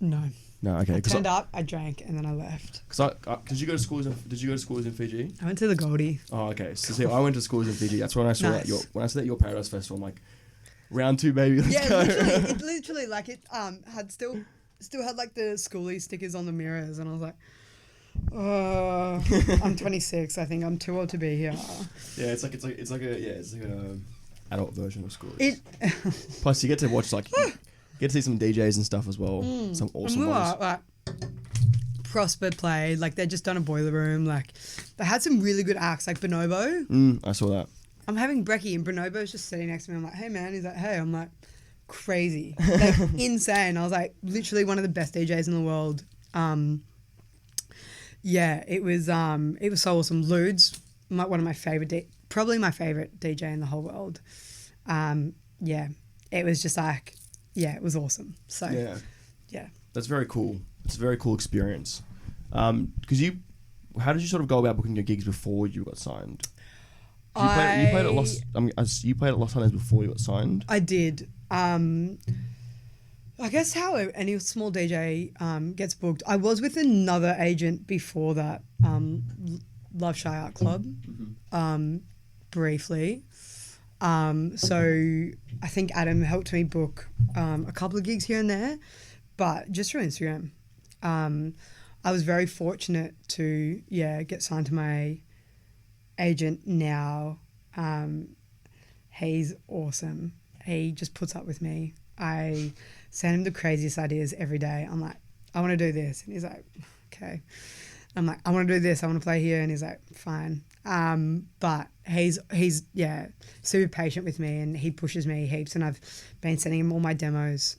No. No, okay. I turned up, I drank, and then I left. Did you go to schools in Fiji? I went to the Goldie. Oh, okay. So see, I went to schools in Fiji. That's when I saw when I saw that your Paradise Festival. I'm like, round 2, baby. Let's go. Literally, like it had still had like the schoolie stickers on the mirrors, and I was like, I'm 26. I think I'm too old to be here. Yeah, it's like a adult version of school. Plus, you get to watch get to see some DJs and stuff as well. Some awesome ones. Like, Prosper played. Like, they'd just done a boiler room. Like, they had some really good acts, like Bonobo. I saw that. I'm having brekkie and Bonobo's just sitting next to me. I'm like, hey, man. He's like, hey. I'm like, crazy. Like, insane. I was like, literally one of the best DJs in the world. It was so awesome. Ludes, one of my favorite, probably my favorite DJ in the whole world. It was just like, it was awesome. So yeah, that's very cool. It's a very cool experience. Because how did you sort of go about booking your gigs before you got signed? You played at Los Angeles before you got signed. I did. I guess how any small DJ gets booked. I was with another agent before that, Love Shy Art Club, briefly. So I think Adam helped me book a couple of gigs here and there, but just through Instagram. I was very fortunate to get signed to my agent now. He's awesome. He just puts up with me. I send him the craziest ideas every day. I'm like, I want to do this. And he's like, okay. I'm like, I want to do this. I want to play here. And he's like, fine. But he's super patient with me and he pushes me heaps. And I've been sending him all my demos.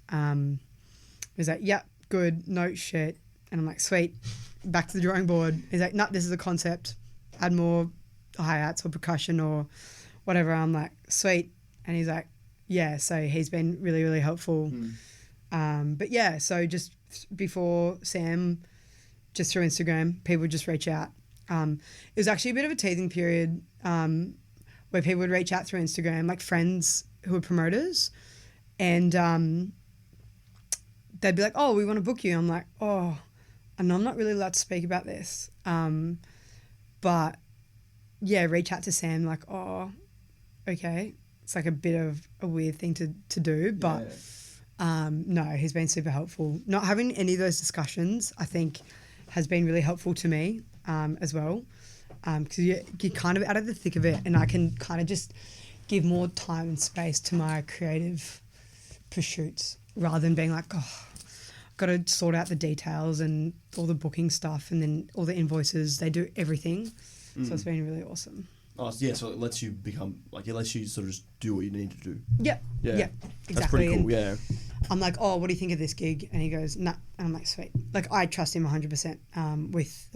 He's like, yep, good. No shit. And I'm like, sweet. Back to the drawing board. He's like, no, this is a concept. Add more hi-hats or percussion or whatever. I'm like, sweet. And he's like, yeah, so he's been really, really helpful. But yeah, so just before Sam, just through Instagram, people would just reach out. It was actually a bit of a teething period where people would reach out through Instagram, like friends who were promoters, and they'd be like, oh, we want to book you. I'm like, oh, and I'm not really allowed to speak about this. But yeah, reach out to Sam like, oh, okay. It's like a bit of a weird thing to do, but no, he's been super helpful. Not having any of those discussions, I think, has been really helpful to me as well, because you're kind of out of the thick of it, and I can kind of just give more time and space to my creative pursuits rather than being like, oh, I've got to sort out the details and all the booking stuff and then all the invoices. They do everything, so it's been really awesome. Oh, yeah, so it lets you it lets you sort of just do what you need to do. Yeah, exactly. That's pretty cool, yeah. I'm like, oh, what do you think of this gig? And he goes, nah. And I'm like, sweet. Like, I trust him 100% with,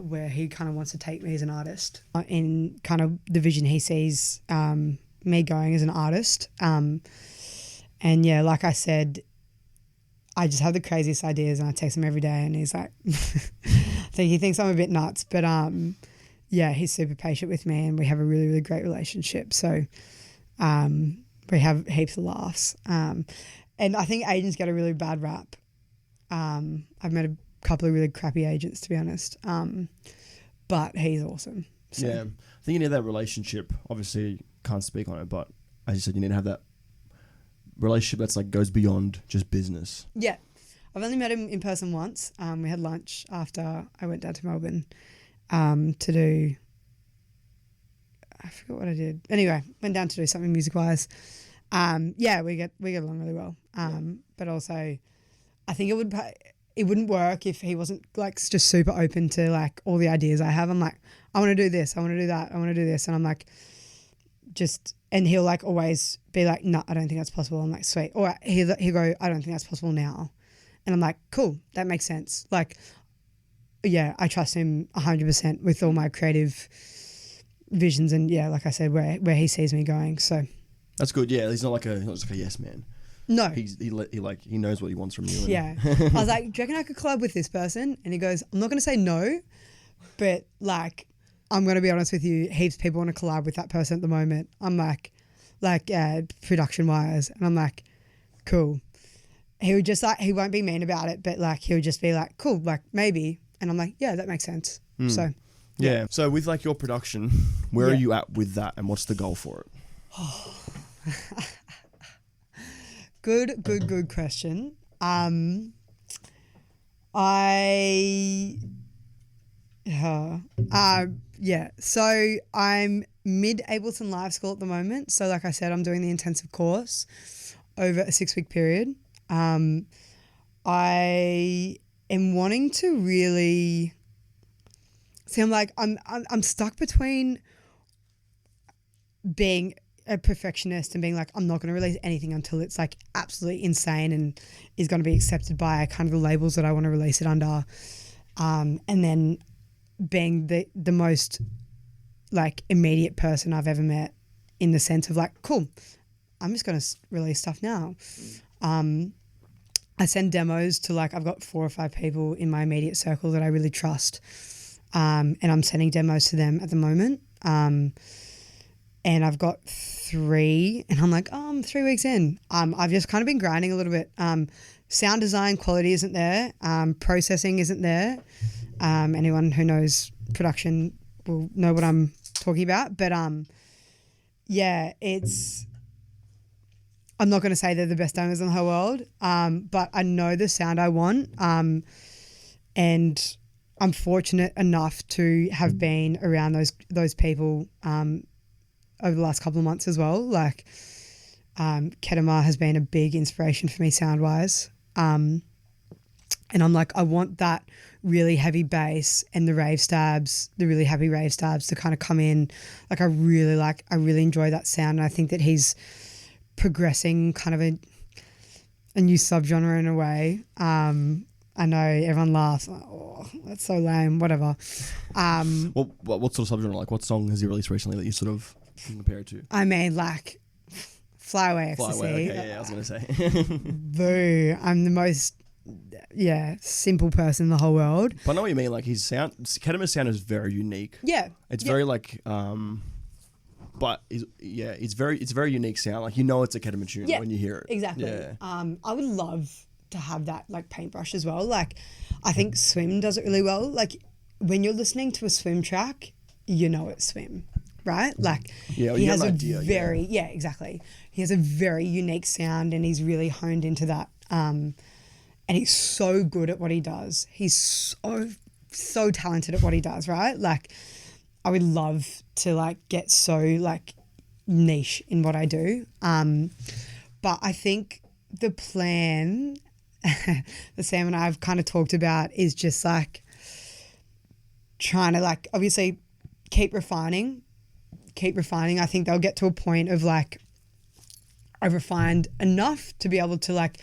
where he kind of wants to take me as an artist. In kind of the vision he sees me going as an artist. And, yeah, like I said, I just have the craziest ideas and I text him every day and he's like, I think he thinks I'm a bit nuts, but yeah, he's super patient with me and we have a really, really great relationship. So we have heaps of laughs. And I think agents get a really bad rap. I've met a couple of really crappy agents, to be honest. But he's awesome. So. Yeah. I think you need that relationship. Obviously, can't speak on it, but as you said, you need to have that relationship that's like goes beyond just business. Yeah. I've only met him in person once. We had lunch after I went down to Melbourne. To do, I forgot what I did. Anyway, went down to do something music-wise. Yeah, we get along really well. But also, I think it wouldn't work if he wasn't like just super open to like all the ideas I have. I'm like, I want to do this, I want to do that, I want to do this, and I'm like, and he'll like always be like, no, I don't think that's possible. I'm like, sweet. Or he'll go, I don't think that's possible now, and I'm like, cool, that makes sense. Like, yeah, I trust him 100% with all my creative visions, and yeah, like I said, where he sees me going. So that's good. Yeah, he's not just like a yes man. No, he knows what he wants from you. Yeah, I was like, do you reckon I could collab with this person? And he goes, I'm not going to say no, but like, I'm going to be honest with you, heaps of people want to collab with that person at the moment. I'm like production wise, and I'm like, cool. He would just like, he won't be mean about it, but like he would just be like, cool, like maybe. And I'm like, yeah, that makes sense. So yeah. So with like your production, where are you at with that, and what's the goal for it? Good question. So I'm mid Ableton Live School at the moment. So like I said, I'm doing the intensive course over a 6-week period. I am wanting to really see. I'm stuck between being a perfectionist and being like, I'm not going to release anything until it's like absolutely insane and is going to be accepted by kind of the labels that I want to release it under, and then being the most like immediate person I've ever met, in the sense of like, cool, I'm just going to release stuff now. I send demos to like, I've got 4 or 5 people in my immediate circle that I really trust, and I'm sending demos to them at the moment. And I've got 3, and I'm like, I'm 3 weeks in. I've just kind of been grinding a little bit. Sound design quality isn't there. Processing isn't there. Anyone who knows production will know what I'm talking about. But yeah, I'm not going to say they're the best demos in the whole world, but I know the sound I want, and I'm fortunate enough to have been around those people over the last couple of months as well. Like, Kedema has been a big inspiration for me sound-wise. And I'm like, I want that really heavy bass and the really heavy rave stabs to kind of come in. Like, I really enjoy that sound. And I think that he's progressing kind of a new subgenre in a way. I know everyone laughs, like, oh, that's so lame, whatever. Well, what sort of subgenre? Like, what song has he released recently that you sort of can compare it to? I mean, like, Fly Away Ecstasy. Okay, yeah, I was going to say. Boo. I'm the most, simple person in the whole world. But I know what you mean. Like, Kedema's sound is very unique. Yeah. It's very like, but it's very unique sound. Like, you know it's a Kedema tune when you hear it. Exactly. Yeah. I would love to have that like paintbrush as well. Like, I think Swim does it really well. Like, when you're listening to a Swim track, you know it's Swim, right? Like, he has exactly. He has a very unique sound, and he's really honed into that. And he's so good at what he does. He's so talented at what he does, right? Like, I would love to like get so like niche in what I do. But I think the plan that Sam and I have kind of talked about is just like trying to like obviously keep refining. I think they'll get to a point of like I've refined enough to be able to like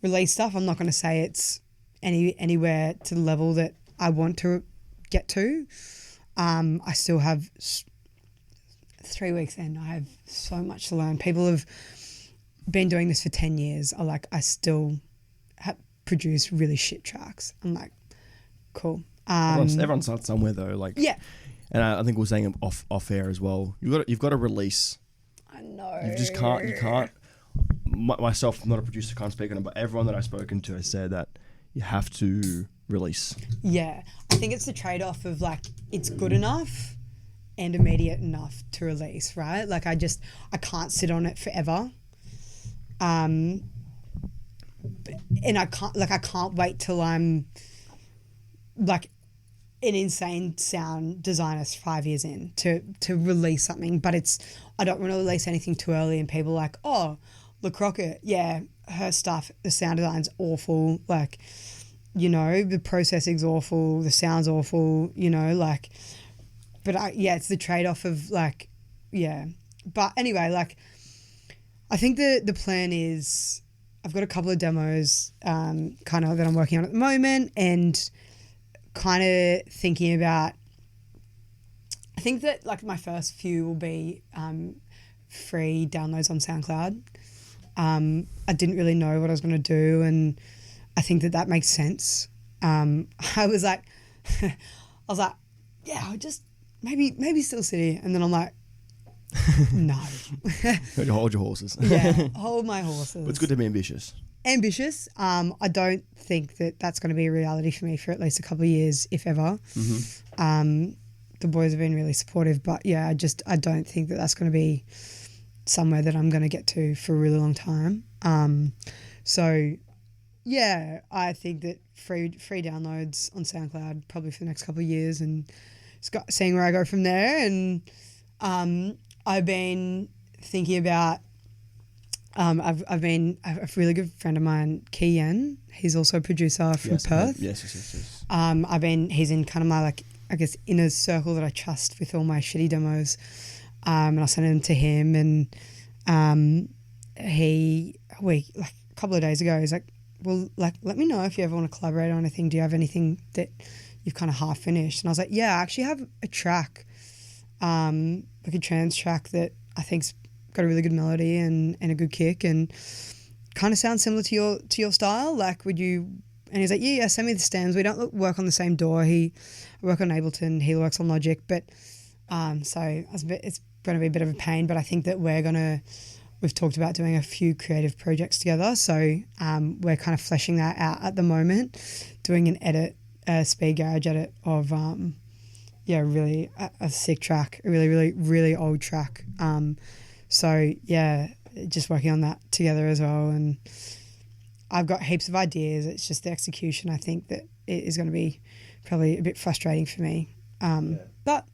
release stuff. I'm not going to say it's anywhere to the level that I want to get to. I still have 3 weeks in. I have so much to learn. People have been doing this for 10 years. I still produce really shit tracks. I'm like, cool. Everyone starts somewhere though. Like, yeah. And I think we're saying off air as well. You've got to release. I know. You just can't. You can't. Myself, I'm not a producer, can't speak on it, but everyone that I've spoken to has said that you have to release. Yeah, I think it's the trade-off of like it's good enough and immediate enough to release, right? Like I can't sit on it forever. And I can't wait till I'm like an insane sound designer 5 years in to release something, but I don't want to release anything too early and people are like, oh, look, Crockett, yeah, her stuff, the sound design's awful, like you know, the processing's awful, the sound's awful, you know, like, but it's the trade-off of like, yeah. But anyway, like, I think the plan is I've got a couple of demos kind of that I'm working on at the moment, and kind of thinking about, I think that like my first few will be free downloads on SoundCloud. I didn't really know what I was going to do, and I think that makes sense. I was like, yeah, I'll just maybe Still City, and then I'm like, no. Hold your horses. Yeah, hold my horses. But it's good to be ambitious. Ambitious. I don't think that that's going to be a reality for me for at least a couple of years, if ever. Mm-hmm. The boys have been really supportive, but yeah, I don't think that that's going to be somewhere that I'm going to get to for a really long time. So yeah, I think that free downloads on SoundCloud probably for the next couple of years, and seeing where I go from there. And I've been thinking about I've been a really good friend of mine, Kian. He's also a producer from Perth. Yes. He's in kind of my like, I guess, inner circle that I trust with all my shitty demos. And I sent them to him, and a couple of days ago, he's like, well, like, let me know if you ever want to collaborate on anything. Do you have anything that you've kind of half finished? And I was like, yeah, I actually have a track, like a trance track that I think's got a really good melody and a good kick, and kind of sounds similar to your style. Like, would you? And he's like, yeah, send me the stems. We don't work on the same DAW. I work on Ableton. He works on Logic, but so it's going to be a bit of a pain. But I think that we've talked about doing a few creative projects together. So we're kind of fleshing that out at the moment, doing an edit, a speed garage edit of really a sick track, a really, really, really old track. So yeah, just working on that together as well. And I've got heaps of ideas. It's just the execution. I think that it is going to be probably a bit frustrating for me. But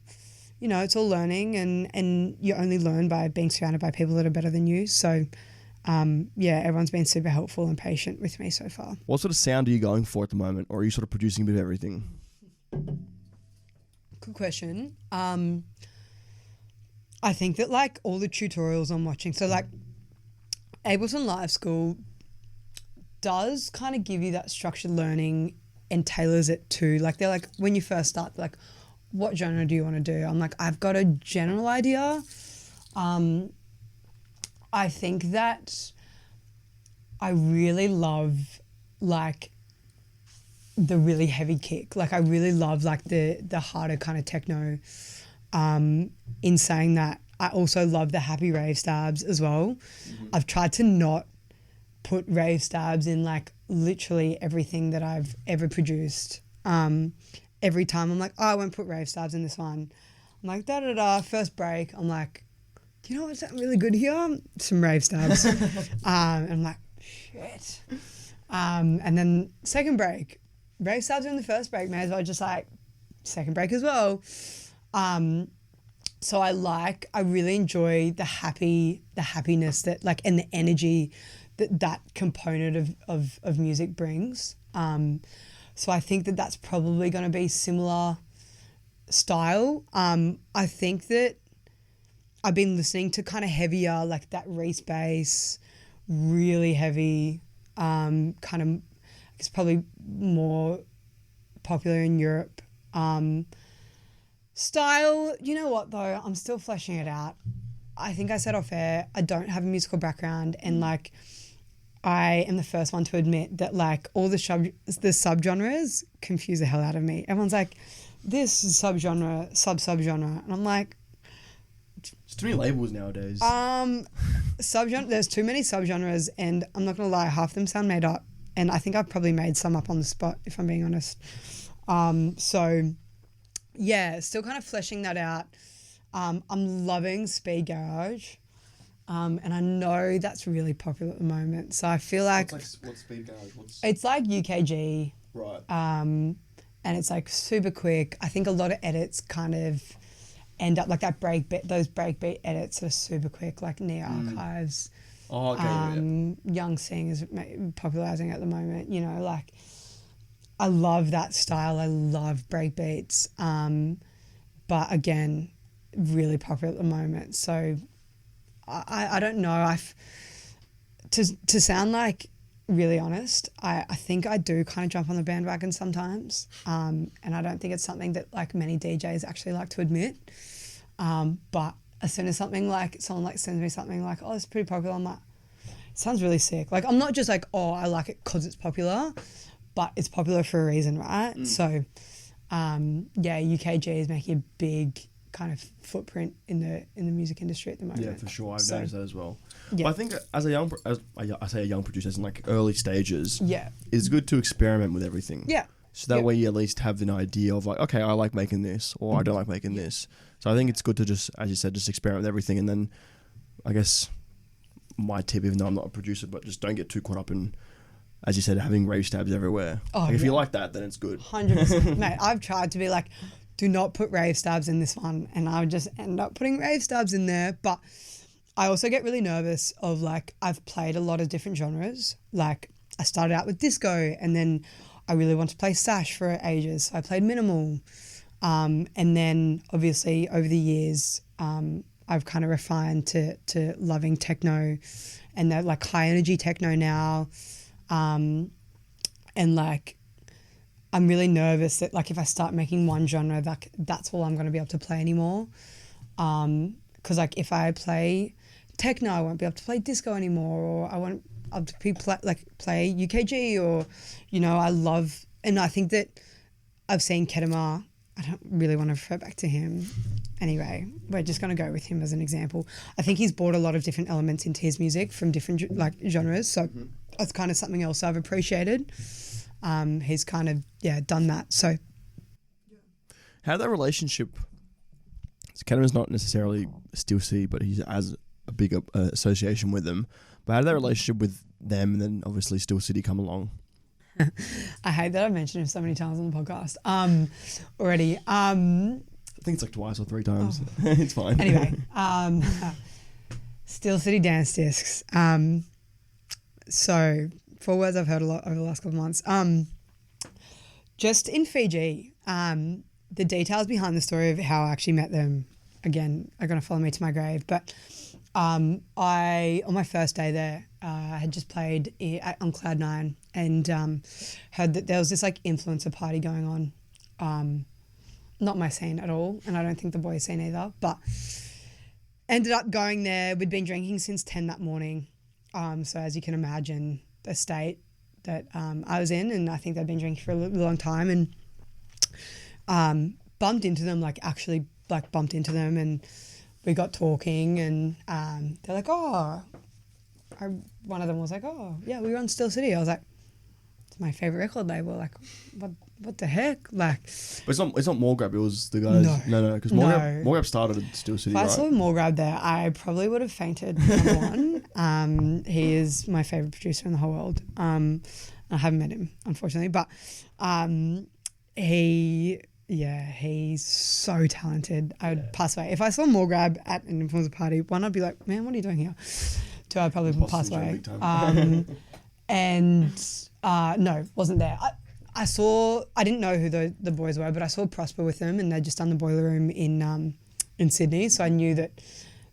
you know, it's all learning, and you only learn by being surrounded by people that are better than you. So everyone's been super helpful and patient with me so far. What sort of sound are you going for at the moment, or are you sort of producing a bit of everything? Good question. I think that like all the tutorials I'm watching, so like Ableton Live School does kind of give you that structured learning and tailors it to, like, they're like, when you first start, like, what genre do you want to do? I'm like, I've got a general idea. I think that I really love like the really heavy kick. Like, I really love like the harder kind of techno. In saying that, I also love the happy rave stabs as well. Mm-hmm. I've tried to not put rave stabs in like literally everything that I've ever produced. Every time I'm like, oh, I won't put rave stabs in this one. I'm like, first break, I'm like, do you know what's really good here? Some rave stabs. And I'm like, shit. And then second break, rave stabs are in the first break, may as well just like second break as well. So I really enjoy the happiness that like, and the energy that component of music brings. So I think that that's probably going to be similar style. I think that I've been listening to kind of heavier, like that Reese bass, really heavy, kind of, it's probably more popular in Europe. Style, you know what though, I'm still fleshing it out. I think I said off air, I don't have a musical background, and like, I am the first one to admit that like all the subgenres confuse the hell out of me. Everyone's like, this is subgenre, subgenre, and I'm like, there's too many labels nowadays. There's too many subgenres, and I'm not gonna lie, half of them sound made up, and I think I've probably made some up on the spot, if I'm being honest. So yeah, still kind of fleshing that out. I'm loving speed garage. And I know that's really popular at the moment. So I feel like... What's speed garage? It's like UKG. Right. And it's like super quick. I think a lot of edits kind of end up like that those breakbeat edits are super quick, like Neo Archives. Oh, okay. Young Sing is popularising at the moment, you know, like... I love that style. I love breakbeats. But again, really popular at the moment. So I don't know. To sound like really honest, I think I do kind of jump on the bandwagon sometimes. And I don't think it's something that like many DJs actually like to admit. But as soon as someone sends me something like, oh, it's pretty popular, I'm like, it sounds really sick. Like, I'm not just like, oh, I like it because it's popular, but it's popular for a reason, right? So, UKG is making a big kind of footprint in the music industry at the moment. Yeah, for sure. I've noticed that as well. Yeah. But I think as I say a young producer, as in like early stages, Yeah. it's good to experiment with everything. Yeah. So that way you at least have an idea of like, okay, I like making this or I don't like making this. So I think it's good to just, as you said, just experiment with everything. And then I guess my tip, even though I'm not a producer, but just don't get too caught up in, as you said, having rave stabs everywhere. Oh, like if yeah. you like that, then it's good. 100%. Mate, I've tried to be like, do not put rave stabs in this one. And I would just end up putting rave stabs in there. But I also get really nervous of like, I've played a lot of different genres. Like I started out with disco and then I really wanted to play sash for ages. So I played minimal. And then obviously over the years, I've kind of refined to loving techno and that like high energy techno now. And like, I'm really nervous that like if I start making one genre, like that's all I'm going to be able to play anymore. Because like if I play techno, I won't be able to play disco anymore, or I won't be able to play UKG, or I love, and I think that I've seen Kedemar. I don't really want to refer back to him. Anyway, we're just going to go with him as an example. I think he's brought a lot of different elements into his music from different like genres. So that's kind of something else I've appreciated. He's kind of, done that. So How that relationship, Kedemar's not necessarily Steel City, but he has a big association with them. But how did that relationship with them and then obviously Steel City come along? I hate that I've mentioned him so many times on the podcast already. I think it's like twice or three times. Oh. It's fine. Anyway, Steel City Dance Discs. So 4 words I've heard a lot over the last couple of months. Just in Fiji, the details behind the story of how I actually met them, again, are going to follow me to my grave. But on my first day there, I had just played on Cloud9 and heard that there was this like influencer party going on. Not my scene at all, and I don't think the boys' scene either, but ended up going there. We'd been drinking since 10 that morning. So as you can imagine, the state that I was in, and I think they'd been drinking for a long time, and bumped into them, and we got talking, and they're like, one of them was like, oh, yeah, we were on Steel City. I was like, it's my favourite record label. Like, what the heck? Like, but it's not Morgrab. It was the guys. No, because Morgrab started at Steel City. If I right? saw Morgrab there, I probably would have fainted. Number one, he is my favourite producer in the whole world. I haven't met him, unfortunately, but he's so talented. I would pass away if I saw Morgrab at an influencer party. One, I'd be like, man, what are you doing here? Two, I'd probably pass away. No, wasn't there. I didn't know who the boys were, but I saw Prosper with them, and they'd just done the Boiler Room in Sydney. So I knew that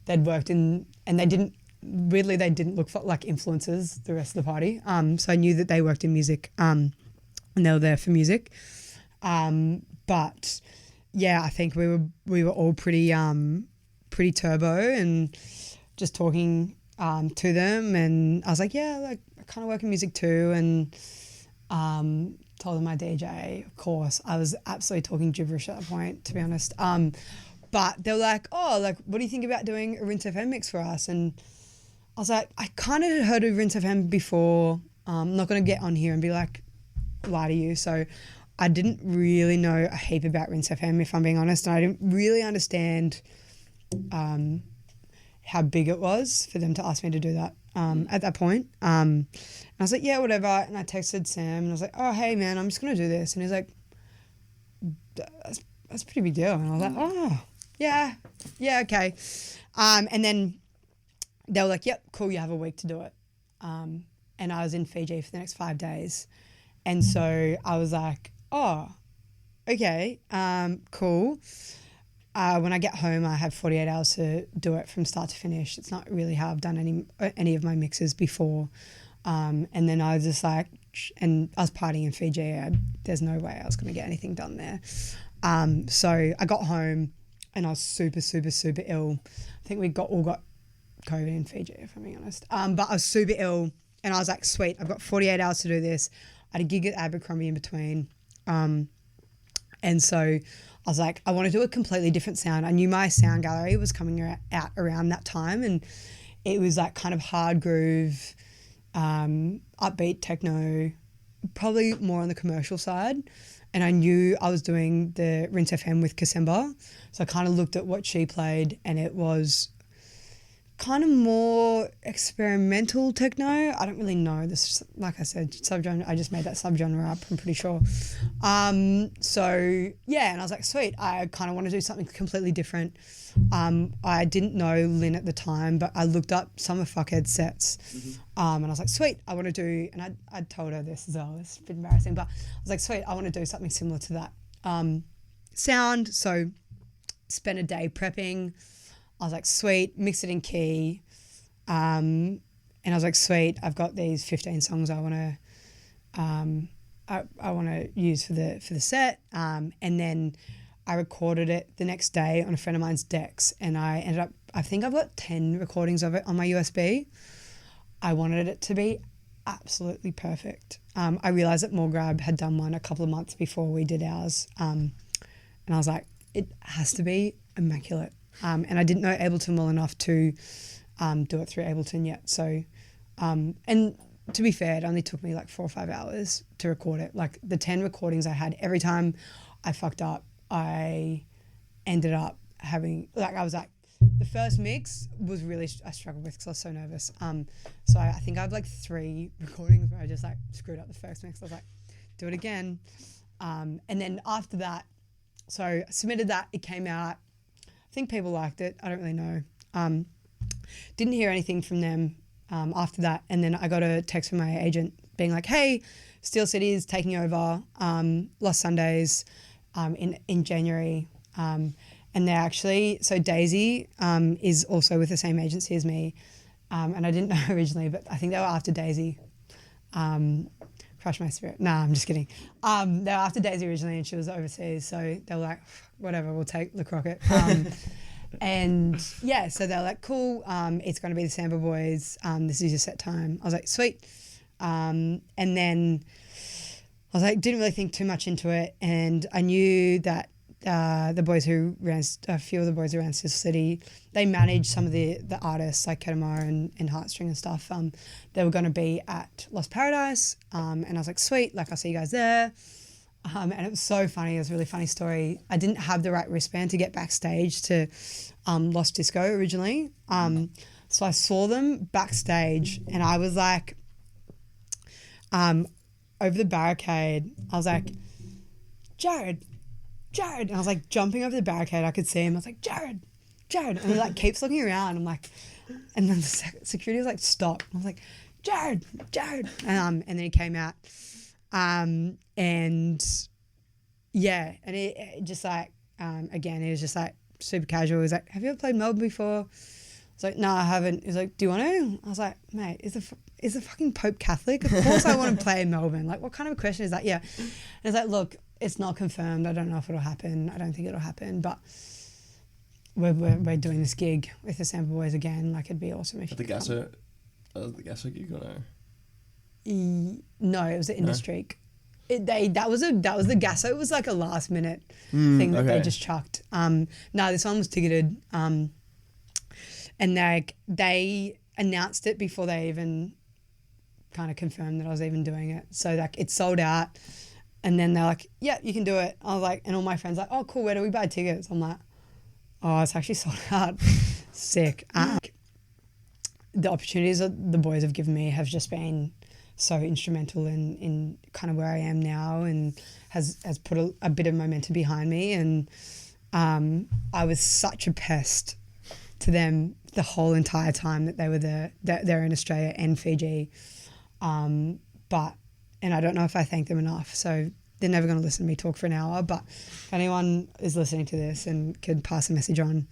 they'd worked in, and they didn't look for like influencers the rest of the party. So I knew that they worked in music, and they were there for music. But yeah, I think we were all pretty turbo and just talking to them, and I was like, yeah, like I kind of work in music too, and told them my DJ. Of course, I was absolutely talking gibberish at that point, to be honest. But they were like, oh, like, what do you think about doing a Rinse FM mix for us? And I was like, I kind of had heard of Rinse FM before. I'm not going to get on here and be like, lie to you. So I didn't really know a heap about Rinse FM, if I'm being honest. And I didn't really understand how big it was for them to ask me to do that at that point. And I was like, yeah, whatever. And I texted Sam and I was like, oh, hey, man, I'm just going to do this. And he's like, that's a pretty big deal. And I was like, oh, yeah, okay. And then they were like, yep, cool, you have a week to do it. And I was in Fiji for the next 5 days. And so I was like, oh, okay, cool. When I get home, I have 48 hours to do it from start to finish. It's not really how I've done any of my mixes before. And then I was just like, and I was partying in Fiji. There's no way I was going to get anything done there. So I got home and I was super, super, super ill. I think we all got COVID in Fiji, if I'm being honest. But I was super ill and I was like, sweet, I've got 48 hours to do this. I had a gig at Abercrombie in between. And so I was like, I want to do a completely different sound. I knew my sound gallery was coming out around that time, and it was like kind of hard groove, upbeat techno, probably more on the commercial side. And I knew I was doing the Rinse FM with Kasemba. So I kind of looked at what she played, and it was kind of more experimental techno. I don't really know this, like I said, subgenre. I just made that subgenre up, I'm pretty sure. So yeah, and I was like, sweet, I kind of want to do something completely different. I didn't know Lynn at the time, but I looked up some of Fuckhead's sets. And I was like, sweet, I want to do, and I told her this as well, it's a bit embarrassing, but I was like, sweet, I want to do something similar to that sound. So spent a day prepping. I was like, sweet, mix it in key. And I was like, sweet, I've got these 15 songs I want to use for the set. And then I recorded it the next day on a friend of mine's decks, and I ended up, I think I've got 10 recordings of it on my USB. I wanted it to be absolutely perfect. I realized that Morgrab had done one a couple of months before we did ours. And I was like, it has to be immaculate. And I didn't know Ableton well enough to do it through Ableton yet. So, and to be fair, it only took me like 4 or 5 hours to record it. Like the 10 recordings I had, every time I fucked up, I ended up having, like I was like, the first mix was really, I struggled with because I was so nervous. So I think I have like 3 recordings where I just like screwed up the first mix. I was like, do it again. And then after that, so I submitted that, it came out. I think people liked it. I don't really know. Didn't hear anything from them after that. And then I got a text from my agent being like, hey, Steel City is taking over Lost Sundays in January. And they're actually, so Daisy is also with the same agency as me. And I didn't know originally, but I think they were after Daisy. Crush my spirit. Nah, I'm just kidding. They were after Daisy originally and she was overseas. So they were like, whatever, we'll take the Crockett. And yeah, so they're like, cool, it's going to be the Samba Boys. This is your set time. I was like, sweet. And then I was like, didn't really think too much into it. And I knew that the boys who ran, a few of the boys who ran Steel City, they managed some of the artists like Ketamar and Heartstring and stuff. They were going to be at Lost Paradise. And I was like, sweet, like I'll see you guys there. And it was so funny. It was a really funny story. I didn't have the right wristband to get backstage to Lost Disco originally. So I saw them backstage and I was like, over the barricade, I was like, Jared. And I was like jumping over the barricade. I could see him. I was like, Jared. And he like keeps looking around. I'm like, and then the security was like, stop. I was like, Jared. And then he came out. And yeah, and it just like, again, it was just like super casual. He was like, have you ever played Melbourne before? I was like, no, I haven't. He was like, do you want to? I was like, mate, is the fucking Pope Catholic? Of course I want to play in Melbourne. Like, what kind of a question is that? Yeah. And it's like, look, it's not confirmed. I don't know if it'll happen. I don't think it'll happen, but we're doing this gig with the Samba Boys again. Like, it'd be awesome if you could come. The Gasso gig or no? No, it was the Industreak. That was the Gasso. It was like a last minute thing that they just chucked. No, this one was ticketed. And they announced it before they even kind of confirmed that I was even doing it. So like it sold out. And then they're like, yeah, you can do it. I was like, and all my friends like, oh, cool, where do we buy tickets? I'm like, oh, it's actually sold out. Sick. The opportunities that the boys have given me have just been so instrumental in kind of where I am now and has put a bit of momentum behind me. And I was such a pest to them the whole entire time that they were there. They're in Australia and Fiji. And and I don't know if I thank them enough. So they're never going to listen to me talk for an hour. But if anyone is listening to this and could pass a message on,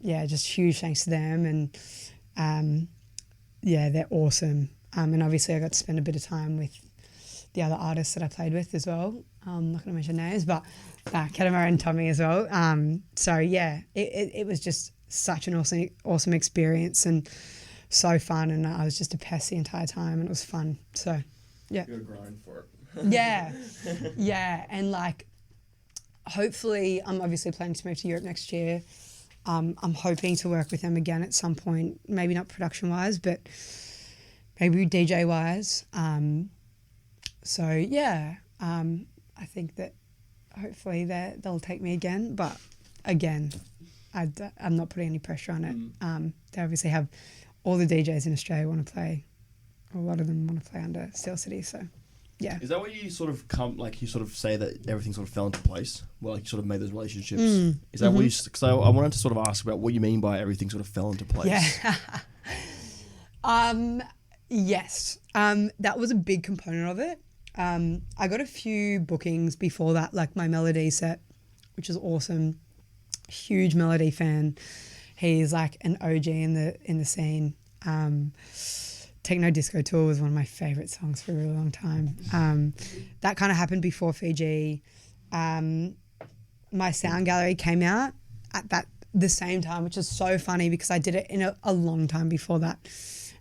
just huge thanks to them. And they're awesome. And obviously I got to spend a bit of time with the other artists that I played with as well. I'm not going to mention names, but Katamara and Tommy as well. It was just such an awesome experience and so fun. And I was just a pest the entire time and it was fun. So, yeah. You're grind for it. Yeah. And like, hopefully, I'm obviously planning to move to Europe next year. I'm hoping to work with them again at some point, maybe not production-wise, but maybe DJ-wise. I think that hopefully they'll take me again. But again, I'm not putting any pressure on it. They obviously have all the DJs in Australia want to play. A lot of them want to play under Steel City, so yeah. Is that what you sort of you sort of say that everything sort of fell into place? Well, like you sort of made those relationships. Is that what you? Because I wanted to sort of ask about what you mean by everything sort of fell into place. Yeah. Yes. That was a big component of it. I got a few bookings before that, like my Melody set, which is awesome. Huge Melody fan. He's like an OG in the scene. Techno Disco Tour was one of my favourite songs for a really long time. That kind of happened before Fiji. My sound gallery came out at the same time, which is so funny because I did it in a long time before that.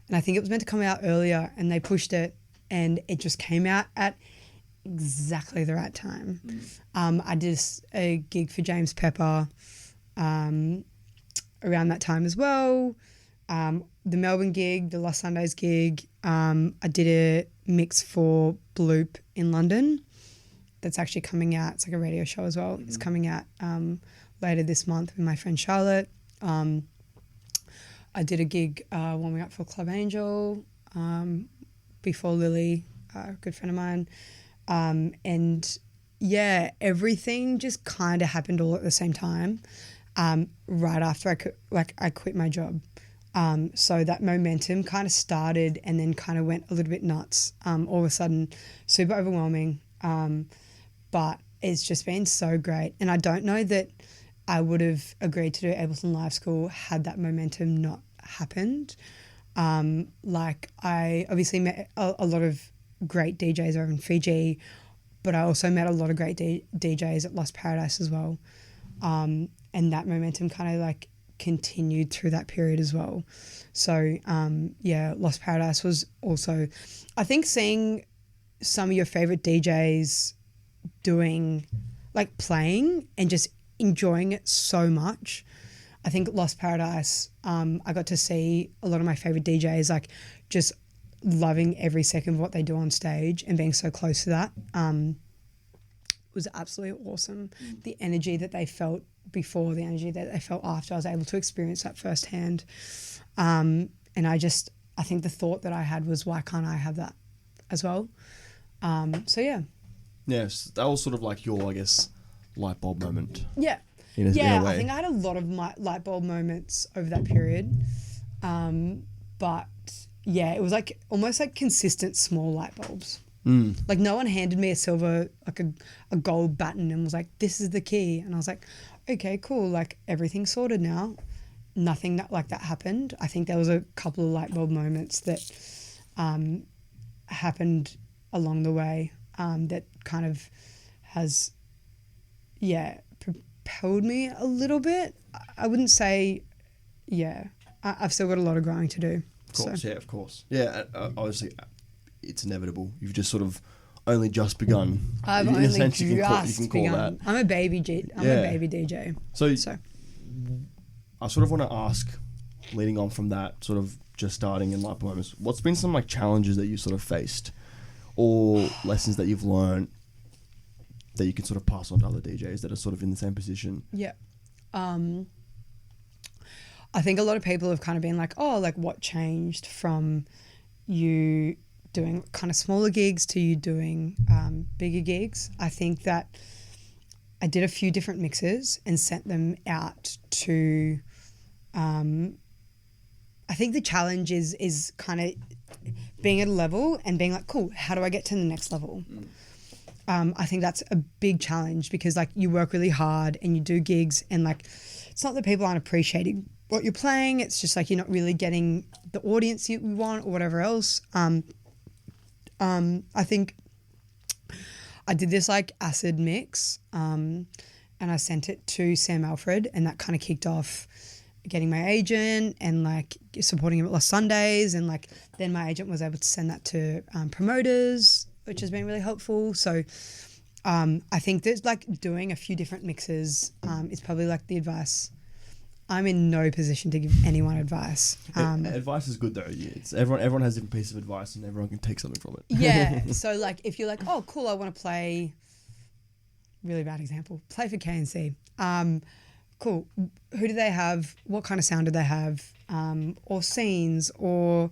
And I think it was meant to come out earlier and they pushed it and it just came out at exactly the right time. I did a gig for James Pepper around that time as well. The Melbourne gig, the Lost Sundays gig. I did a mix for Bloop in London that's actually coming out. It's like a radio show as well. It's coming out later this month with my friend Charlotte. I did a gig warming up for Club Angel before Lily, a good friend of mine. Everything just kind of happened all at the same time right after I quit my job. So that momentum kind of started and then kind of went a little bit nuts. All of a sudden, super overwhelming. But it's just been so great. And I don't know that I would have agreed to do Ableton Live School had that momentum not happened. I obviously met a lot of great DJs over in Fiji, but I also met a lot of great DJs at Lost Paradise as well. And that momentum kind of like continued through that period as well. So Lost Paradise was also, I think, seeing some of your favorite DJs doing, like, playing and just enjoying it so much. I think Lost Paradise, I got to see a lot of my favorite DJs like just loving every second of what they do on stage and being so close to that was absolutely awesome. The energy that they felt before, the energy that they felt after, I was able to experience that firsthand. And I think the thought that I had was, why can't I have that as well? Yes, that was sort of like your, I guess, light bulb moment. Yeah. In a way. I think I had a lot of my light bulb moments over that period. But yeah, it was like almost like consistent small light bulbs. Like no one handed me a silver, like a gold button and was like, this is the key. And I was like, okay, cool. Like everything's sorted now. Nothing like that happened. I think there was a couple of light bulb moments that happened along the way that kind of has, propelled me a little bit. I wouldn't say, I've still got a lot of growing to do. Of course, so. Yeah, of course. Yeah, obviously, it's inevitable. You've just sort of only just begun. I've only just begun. I'm a baby DJ. So I sort of want to ask, leading on from that, sort of just starting in light bulb moments, what's been some like challenges that you sort of faced or lessons that you've learned that you can sort of pass on to other DJs that are sort of in the same position? Yeah. I think a lot of people have kind of been like, oh, like what changed from you doing kind of smaller gigs to you doing bigger gigs? I think that I did a few different mixes and sent them out to, I think the challenge is kind of being at a level and being like, cool, how do I get to the next level? I think that's a big challenge because like you work really hard and you do gigs and like it's not that people aren't appreciating what you're playing. It's just like you're not really getting the audience you want or whatever else. I think I did this like acid mix and I sent it to Sam Alfred and that kind of kicked off getting my agent and like supporting him at Lost Sundays, and like then my agent was able to send that to promoters, which has been really helpful. So I think that like doing a few different mixes is probably like the advice. I'm in no position to give anyone advice. Advice is good though. Yeah, it's everyone has different pieces of advice and everyone can take something from it. Yeah. So like if you're like, oh cool, I want to play, really bad example, play for KNC. Cool. Who do they have? What kind of sound do they have? Or scenes or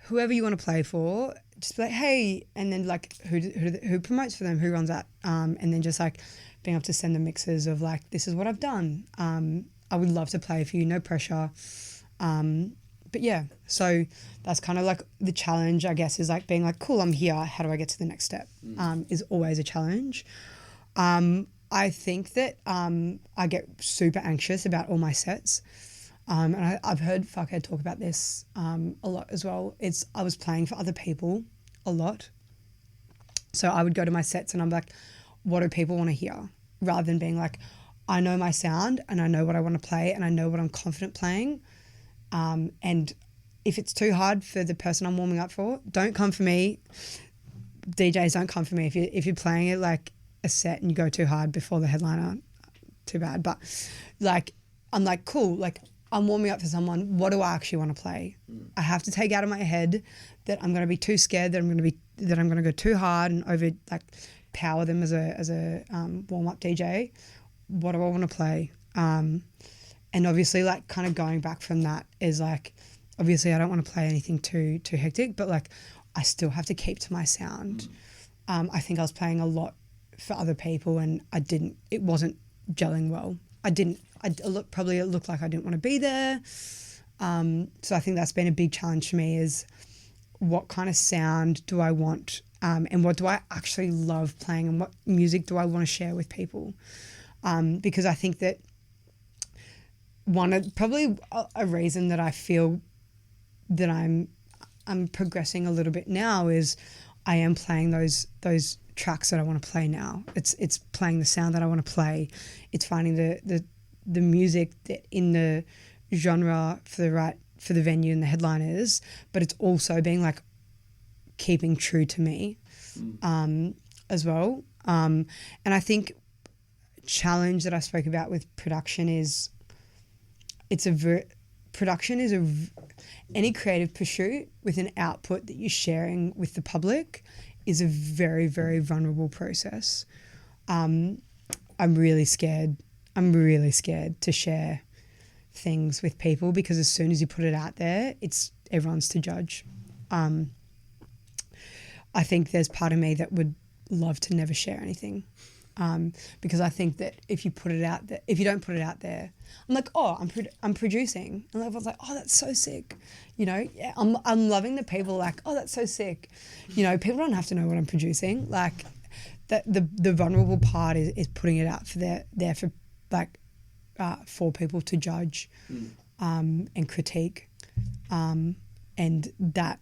whoever you want to play for. Just be like, hey, and then like who promotes for them, who runs that, and then just like being able to send the mixes of like, this is what I've done. I would love to play for you, no pressure. But yeah, so that's kind of like the challenge, I guess, is like being like, cool, I'm here. How do I get to the next step? Is always a challenge. I think that I get super anxious about all my sets. And I've heard Fuckhead talk about this a lot as well. I was playing for other people a lot. So I would go to my sets and I'm like, what do people want to hear? Rather than being like, I know my sound and I know what I want to play and I know what I'm confident playing. And if it's too hard for the person I'm warming up for, don't come for me. DJs, don't come for me. If you're playing it like a set and you go too hard before the headliner, too bad. But like, I'm like, cool, like I'm warming up for someone. What do I actually want to play? I have to take out of my head that I'm going to be too scared, that I'm going to go too hard and over like power them as a warm up DJ. What do I want to play? And obviously like kind of going back from that is like, obviously I don't want to play anything too hectic, but like I still have to keep to my sound. I think I was playing a lot for other people and it wasn't gelling well. It looked like I didn't want to be there. So I think that's been a big challenge for me is what kind of sound do I want and what do I actually love playing and what music do I want to share with people? Because I think that probably a reason that I feel that I'm progressing a little bit now is I am playing those tracks that I want to play now. It's playing the sound that I want to play. It's finding the music that in the genre for the venue and the headliners, but it's also being like keeping true to me as well. And I think challenge that I spoke about with production is any creative pursuit with an output that you're sharing with the public is a very, very vulnerable process. I'm really scared to share things with people because as soon as you put it out there, everyone's to judge. I think there's part of me that would love to never share anything. Because I think that if you don't put it out there, I'm like, oh, I'm producing, and everyone's like, oh, that's so sick, yeah, I'm loving the people like, oh, that's so sick, people don't have to know what I'm producing, like that the vulnerable part is putting it out for people to judge, and critique, and that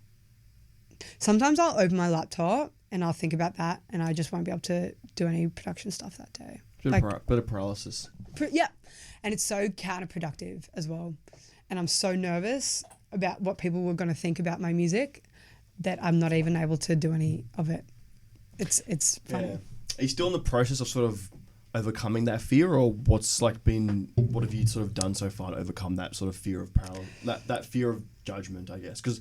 sometimes I'll open my laptop and I'll think about that and I just won't be able to do any production stuff that day. Bit of paralysis. Yeah. And it's so counterproductive as well. And I'm so nervous about what people were going to think about my music that I'm not even able to do any of it. It's funny. Yeah. Are you still in the process of sort of overcoming that fear, or what have you sort of done so far to overcome that sort of fear of that fear of judgment, I guess? Because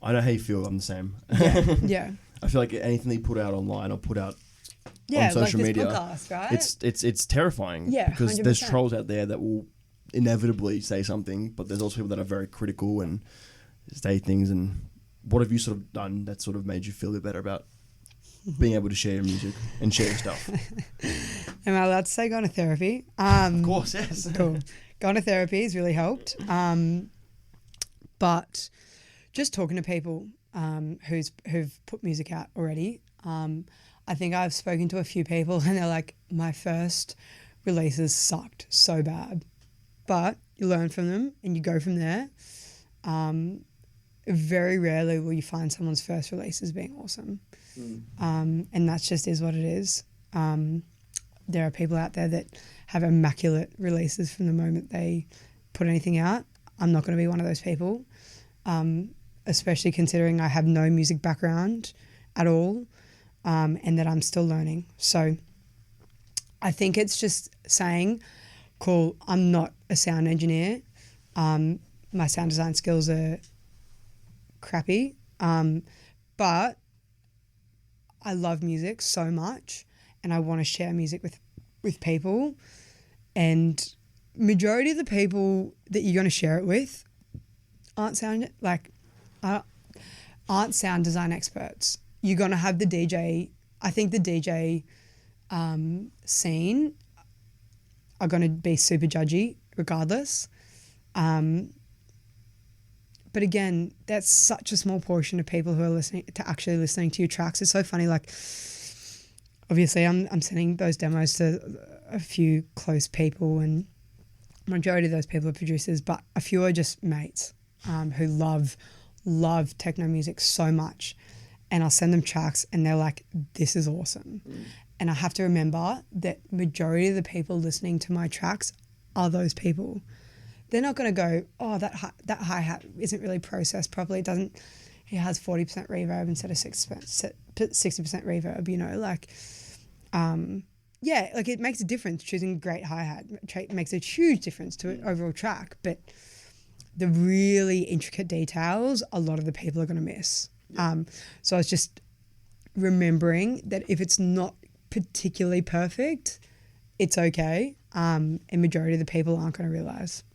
I know how you feel. I'm the same. Yeah. Yeah. I feel like anything that you put out online or put out on social like this media, podcast, right? it's terrifying. Yeah, because 100%. there's trolls out there that will inevitably say something, but there's also people that are very critical and say things. And what have you sort of done that sort of made you feel a bit better about being able to share your music and share your stuff? Am I allowed to say going to therapy? Of course, yes. Cool. Going to therapy has really helped. But just talking to people who've put music out already. I think I've spoken to a few people and they're like, my first releases sucked so bad, but you learn from them and you go from there. Very rarely will you find someone's first release as being awesome. And that's just is what it is. There are people out there that have immaculate releases from the moment they put anything out. I'm not going to be one of those people, especially considering I have no music background at all, and that I'm still learning. So I think it's just saying, cool, I'm not a sound engineer. My sound design skills are crappy, but I love music so much and I want to share music with people, and majority of the people that you're going to share it with aren't sound design experts. You're going to have the DJ. I think the DJ scene are going to be super judgy regardless. But again, that's such a small portion of people who are actually listening to your tracks. It's so funny. Like, obviously, I'm sending those demos to a few close people, and majority of those people are producers, but a few are just mates who love techno music so much. And I'll send them tracks, and they're like, "This is awesome." And I have to remember that majority of the people listening to my tracks are those people. They're not going to go, oh, that hi-hat isn't really processed properly. It has 40% reverb instead of 60% reverb, you know, like, yeah, like it makes a difference. Choosing a great hi-hat makes a huge difference to an overall track, but the really intricate details, a lot of the people are going to miss. So I was just remembering that if it's not particularly perfect, it's okay. And majority of the people aren't going to realise.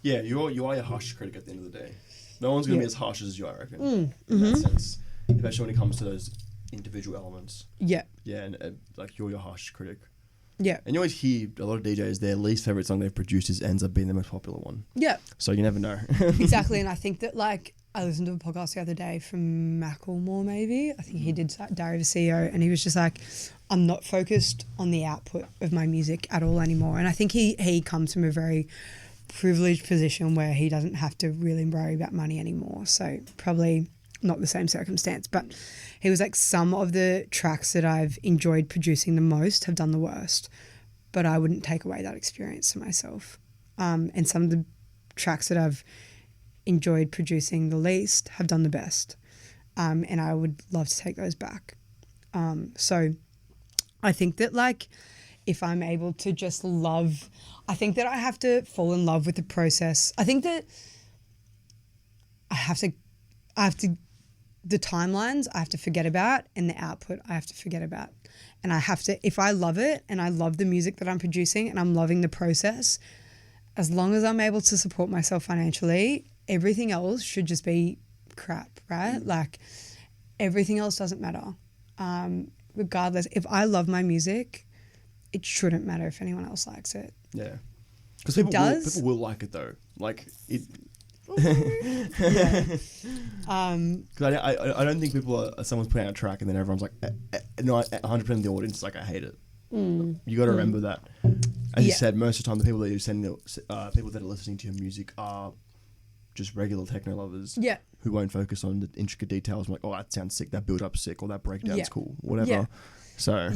Yeah, you are your harsh critic at the end of the day. No one's going to be as harsh as you, I reckon. In that sense, especially when it comes to those individual elements. Yeah, and like you're your harsh critic. Yeah, and you always hear a lot of DJs, their least favorite song they've produced ends up being the most popular one. Yeah, so you never know. Exactly, and I think that like I listened to a podcast the other day from Macklemore, maybe. I think he did Diary of a CEO, and he was just like, I'm not focused on the output of my music at all anymore. And I think he comes from a very privileged position where he doesn't have to really worry about money anymore. So probably not the same circumstance, but he was like, some of the tracks that I've enjoyed producing the most have done the worst, but I wouldn't take away that experience to myself. And some of the tracks that I've enjoyed producing the least have done the best. And I would love to take those back. So I think that like, if I'm able to just I think that I have to fall in love with the process. I think that I have to, the timelines I have to forget about, and the output I have to forget about. And I have to, if I love it and I love the music that I'm producing and I'm loving the process, as long as I'm able to support myself financially, everything else should just be crap, right? Like everything else doesn't matter. Regardless, if I love my music, it shouldn't matter if anyone else likes it. Yeah. Because people will like it though. Like it. Because I don't think someone's putting out a track and then everyone's like, no, 100% of the audience is like, I hate it. You got to remember that. As you said, most of the time the people that you're sending, people that are listening to your music are just regular techno lovers. Yeah. Who won't focus on the intricate details. Like, oh, that sounds sick. That build up sick, or that breakdown's cool. Whatever. Yeah. So.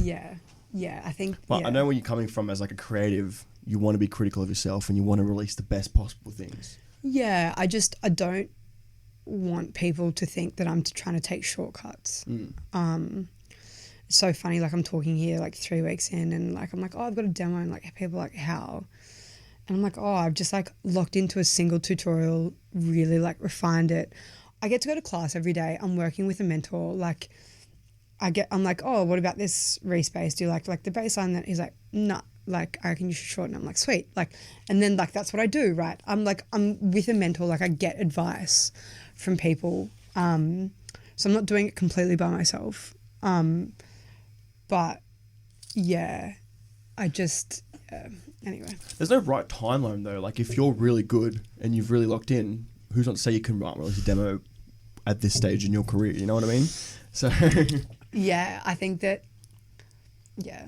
Yeah, I think. But I know where you're coming from as like a creative. You want to be critical of yourself and you want to release the best possible things. Yeah, I don't want people to think that I'm trying to take shortcuts. It's so funny, like I'm talking here like 3 weeks in and like I'm like, oh, I've got a demo, and like people are like, how? And I'm like, oh, I've just like locked into a single tutorial, really like refined it. I get to go to class every day. I'm working with a mentor. Like I'm like, oh, what about this respace? Do you like the bass line? That he's like, nah, like I reckon you should shorten. I'm like, sweet. Like, and then like that's what I do, right? I'm with a mentor. Like I get advice from people. So I'm not doing it completely by myself. But yeah, I just anyway. There's no right timeline though. Like if you're really good and you've really locked in, who's not to say you can release a demo at this stage in your career. You know what I mean? So yeah, I think that. Yeah,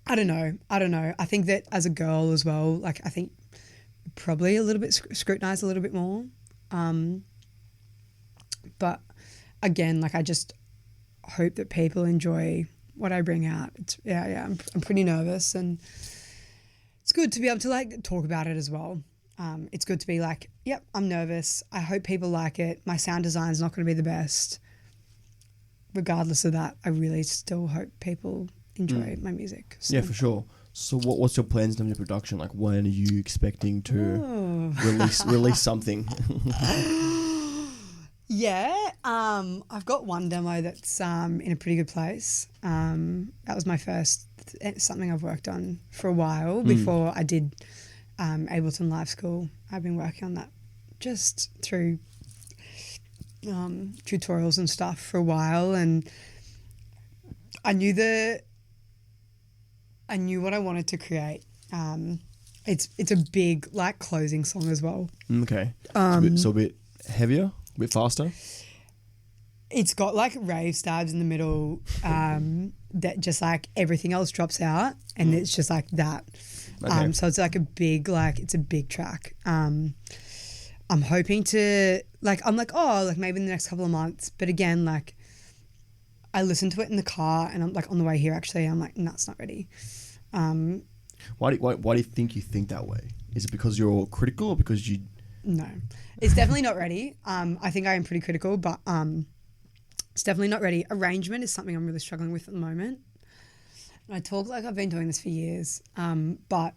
I don't know. I think that as a girl as well, like I think probably a little bit scrutinized a little bit more. But again, like I just hope that people enjoy what I bring out. I'm pretty nervous, and it's good to be able to like talk about it as well. It's good to be like, yep, I'm nervous. I hope people like it. My sound design is not going to be the best. Regardless of that, I really still hope people enjoy my music. So. Yeah, for sure. So what's your plans in terms of production? Like, when are you expecting to release something? Yeah, I've got one demo that's in a pretty good place. That was my first something I've worked on for a while. Before I did Ableton Live School, I've been working on that just through tutorials and stuff for a while, and I knew what I wanted to create. It's a big like closing song as well. Okay, it's a bit heavier, a bit faster. It's got like rave stabs in the middle that just like everything else drops out, and it's just like that. Okay. So it's like it's a big track. I'm hoping to I'm like, oh, like maybe in the next couple of months. But again, like I listened to it in the car, and I'm like on the way here actually, I'm like, no, it's not ready. Why do you think that way? Is it because you're critical, or because you? No, it's definitely not ready. I think I am pretty critical, but it's definitely not ready. Arrangement is something I'm really struggling with at the moment. And I talk like I've been doing this for years, but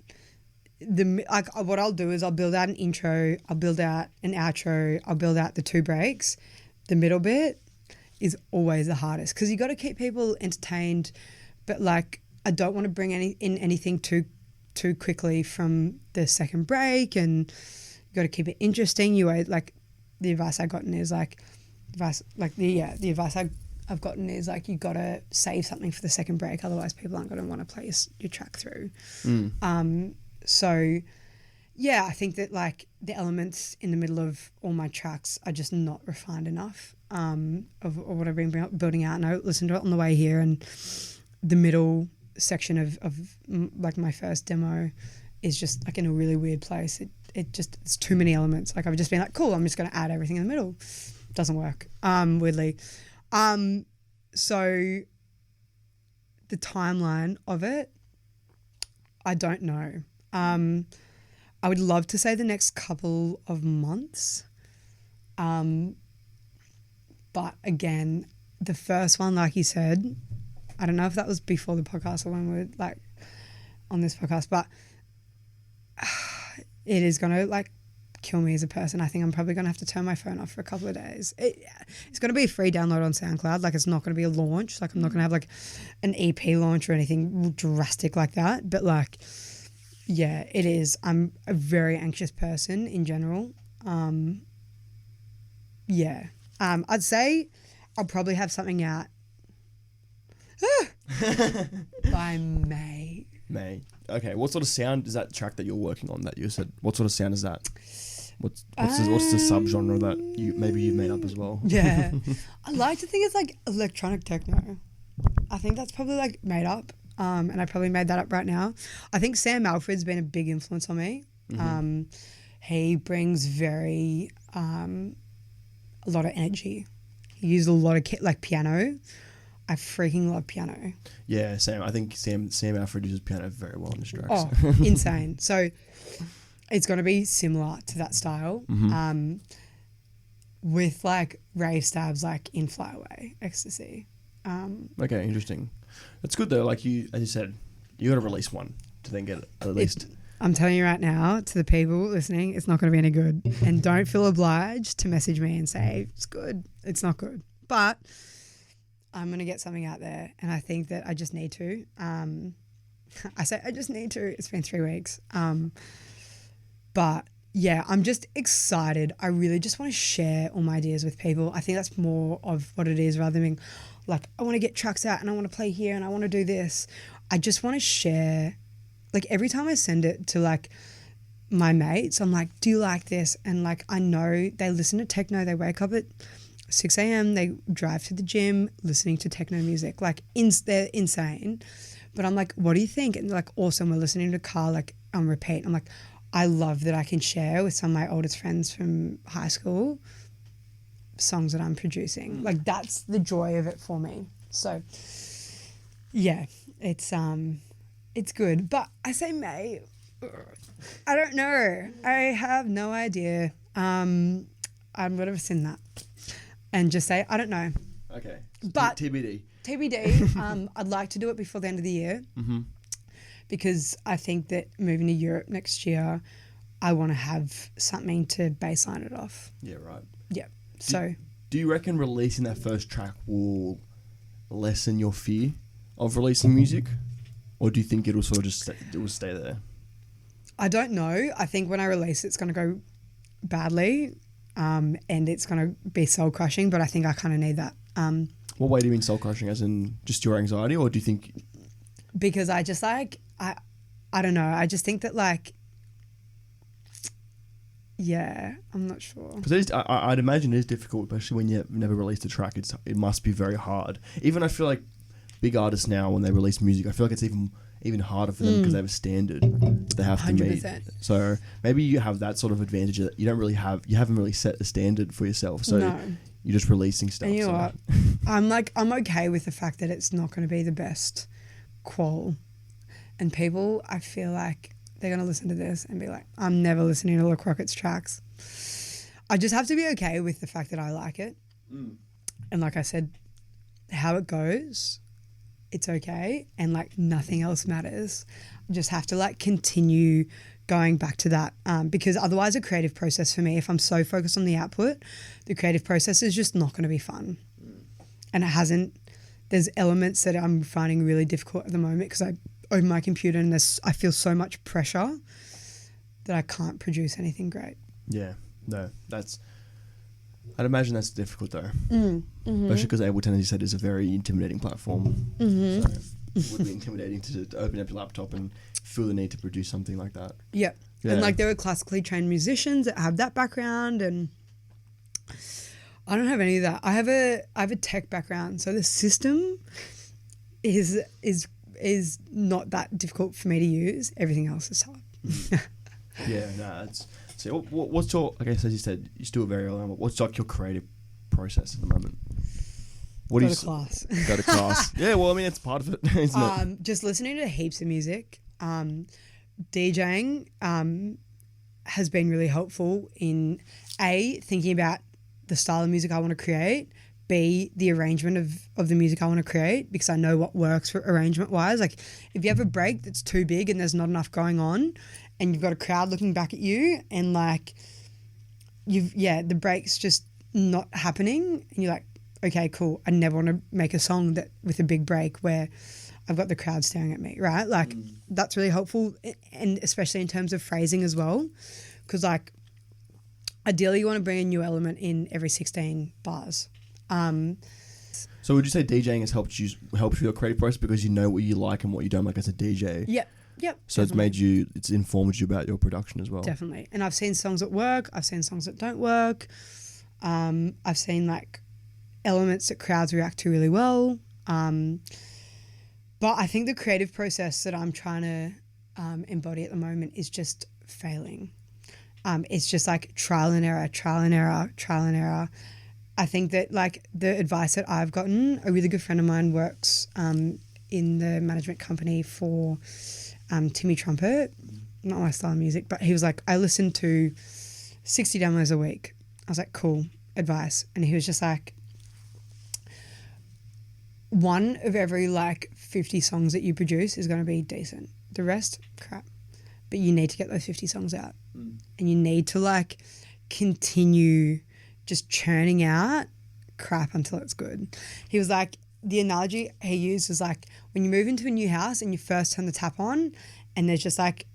what I'll do is I'll build out an intro, I'll build out an outro, I'll build out the 2 breaks. The middle bit is always the hardest because you got to keep people entertained, but like I don't want to bring anything too quickly from the second break, and you got to keep it interesting. Like the advice I've gotten is like the advice I've gotten is like you got to save something for the second break, otherwise people aren't going to want to play your track through. So yeah, I think that like the elements in the middle of all my tracks are just not refined enough of what I've been building out. And I listened to it on the way here, and the middle section of like my first demo is just like in a really weird place. It's too many elements. Like I've just been like, cool, I'm just going to add everything in the middle. Doesn't work, weirdly. So the timeline of it, I don't know. I would love to say the next couple of months. But again, the first one, like you said, I don't know if that was before the podcast or when we were like on this podcast, but it is going to like kill me as a person. I think I'm probably going to have to turn my phone off for a couple of days. It's going to be a free download on SoundCloud. Like it's not going to be a launch. Like I'm not going to have like an EP launch or anything drastic like that. But like, yeah, it is. I'm a very anxious person in general. I'd say I'll probably have something out by May. May. Okay. What sort of sound is that track that you're working on that you said? What sort of sound is that? What's the subgenre that you've made up as well? Yeah. I like to think it's like electronic techno. I think that's probably like made up. And I probably made that up right now. I think Sam Alfred's been a big influence on me. Mm-hmm. He brings a lot of energy. He used a lot of piano. I freaking love piano. Yeah, Sam. I think Sam Alfred uses piano very well in his tracks. Oh, insane. So it's going to be similar to that style, with like rave stabs like in Fly Away, Ecstasy. Okay, interesting. That's good though. Like as you said, you got to release one to then get it released. I'm telling you right now, to the people listening, it's not going to be any good. And don't feel obliged to message me and say it's good. It's not good. But I'm going to get something out there, and I think that I just need to. I say I just need to. It's been 3 weeks. But yeah, I'm just excited. I really just want to share all my ideas with people. I think that's more of what it is, rather than being like, I want to get tracks out and I want to play here and I want to do this. I just want to share. Like every time I send it to like my mates, I'm like, do you like this? And like, I know they listen to techno, they wake up at 6 a.m. they drive to the gym listening to techno music. Like they're insane. But I'm like, what do you think? And they're like, awesome. We're listening to car like on repeat. I'm like, I love that I can share with some of my oldest friends from high school songs that I'm producing. Like that's the joy of it for me. So yeah, it's good. But I say May, I don't know. I have no idea. I'm gonna rescind that and just say I don't know. Okay. But TBD. I'd like to do it before the end of the year because I think that moving to Europe next year, I want to have something to baseline it off. Yeah, right. Yeah. So. Do you reckon releasing that first track will lessen your fear of releasing music, or do you think it'll sort of just stay there? I don't know. I think when I release it, it's going to go badly, and it's going to be soul crushing. But I think I kind of need that. What way do you mean soul crushing? As in just your anxiety, or do you think? Because I just like I don't know. I just think that like. Yeah, I'm not sure. Because I'd imagine it is difficult, especially when you've never released a track. It must be very hard. Even I feel like big artists now, when they release music, I feel like it's even harder for them because they have a standard they have to 100%. meet. So maybe you have that sort of advantage that you haven't really set a standard for yourself. So you're just releasing stuff. And you know what? I'm okay with the fact that it's not going to be the best qual. And people, I feel like they're going to listen to this and be like, I'm never listening to all of Crockett's tracks. I just have to be okay with the fact that I like it. And like I said, how it goes, it's okay. And like nothing else matters. I just have to like continue going back to that because otherwise a creative process for me, if I'm so focused on the output, the creative process is just not going to be fun. And there's elements that I'm finding really difficult at the moment because I open my computer and I feel so much pressure that I can't produce anything great. Yeah, no, I'd imagine that's difficult though. Especially because Ableton, as you said, is a very intimidating platform. So it would be intimidating to open up your laptop and feel the need to produce something like that. Yeah. And like there are classically trained musicians that have that background and I don't have any of that. I have a tech background. So the system is not that difficult for me to use. Everything else is hard. Yeah, no, it's so. What's your? I guess as you said, you're still very early on. But what's like your creative process at the moment? Go to class. Go to class. Yeah, well, I mean, it's part of it, isn't it? Just listening to heaps of music. DJing has been really helpful in thinking about the style of music I want to create. B, the arrangement of the music I want to create because I know what works for arrangement wise. Like if you have a break that's too big and there's not enough going on and you've got a crowd looking back at you and like the break's just not happening and you're like, okay, cool. I never want to make a song that with a big break where I've got the crowd staring at me, right? Like that's really helpful and especially in terms of phrasing as well because like ideally you want to bring a new element in every 16 bars. So would you say DJing has helped your creative process because you know what you like and what you don't like as a DJ? Yep. So it's informed you about your production as well. Definitely. And I've seen songs that work. I've seen songs that don't work. I've seen like elements that crowds react to really well. But I think the creative process that I'm trying to embody at the moment is just failing. It's just like trial and error. I think that like the advice that I've gotten, a really good friend of mine works in the management company for Timmy Trumpet, not my style of music, but he was like, I listen to 60 demos a week. I was like, cool, advice. And he was just like, one of every like 50 songs that you produce is going to be decent. The rest, crap. But you need to get those 50 songs out. And you need to like continue just churning out crap until it's good. He was like, the analogy he used was like when you move into a new house and you first turn the tap on and there's just like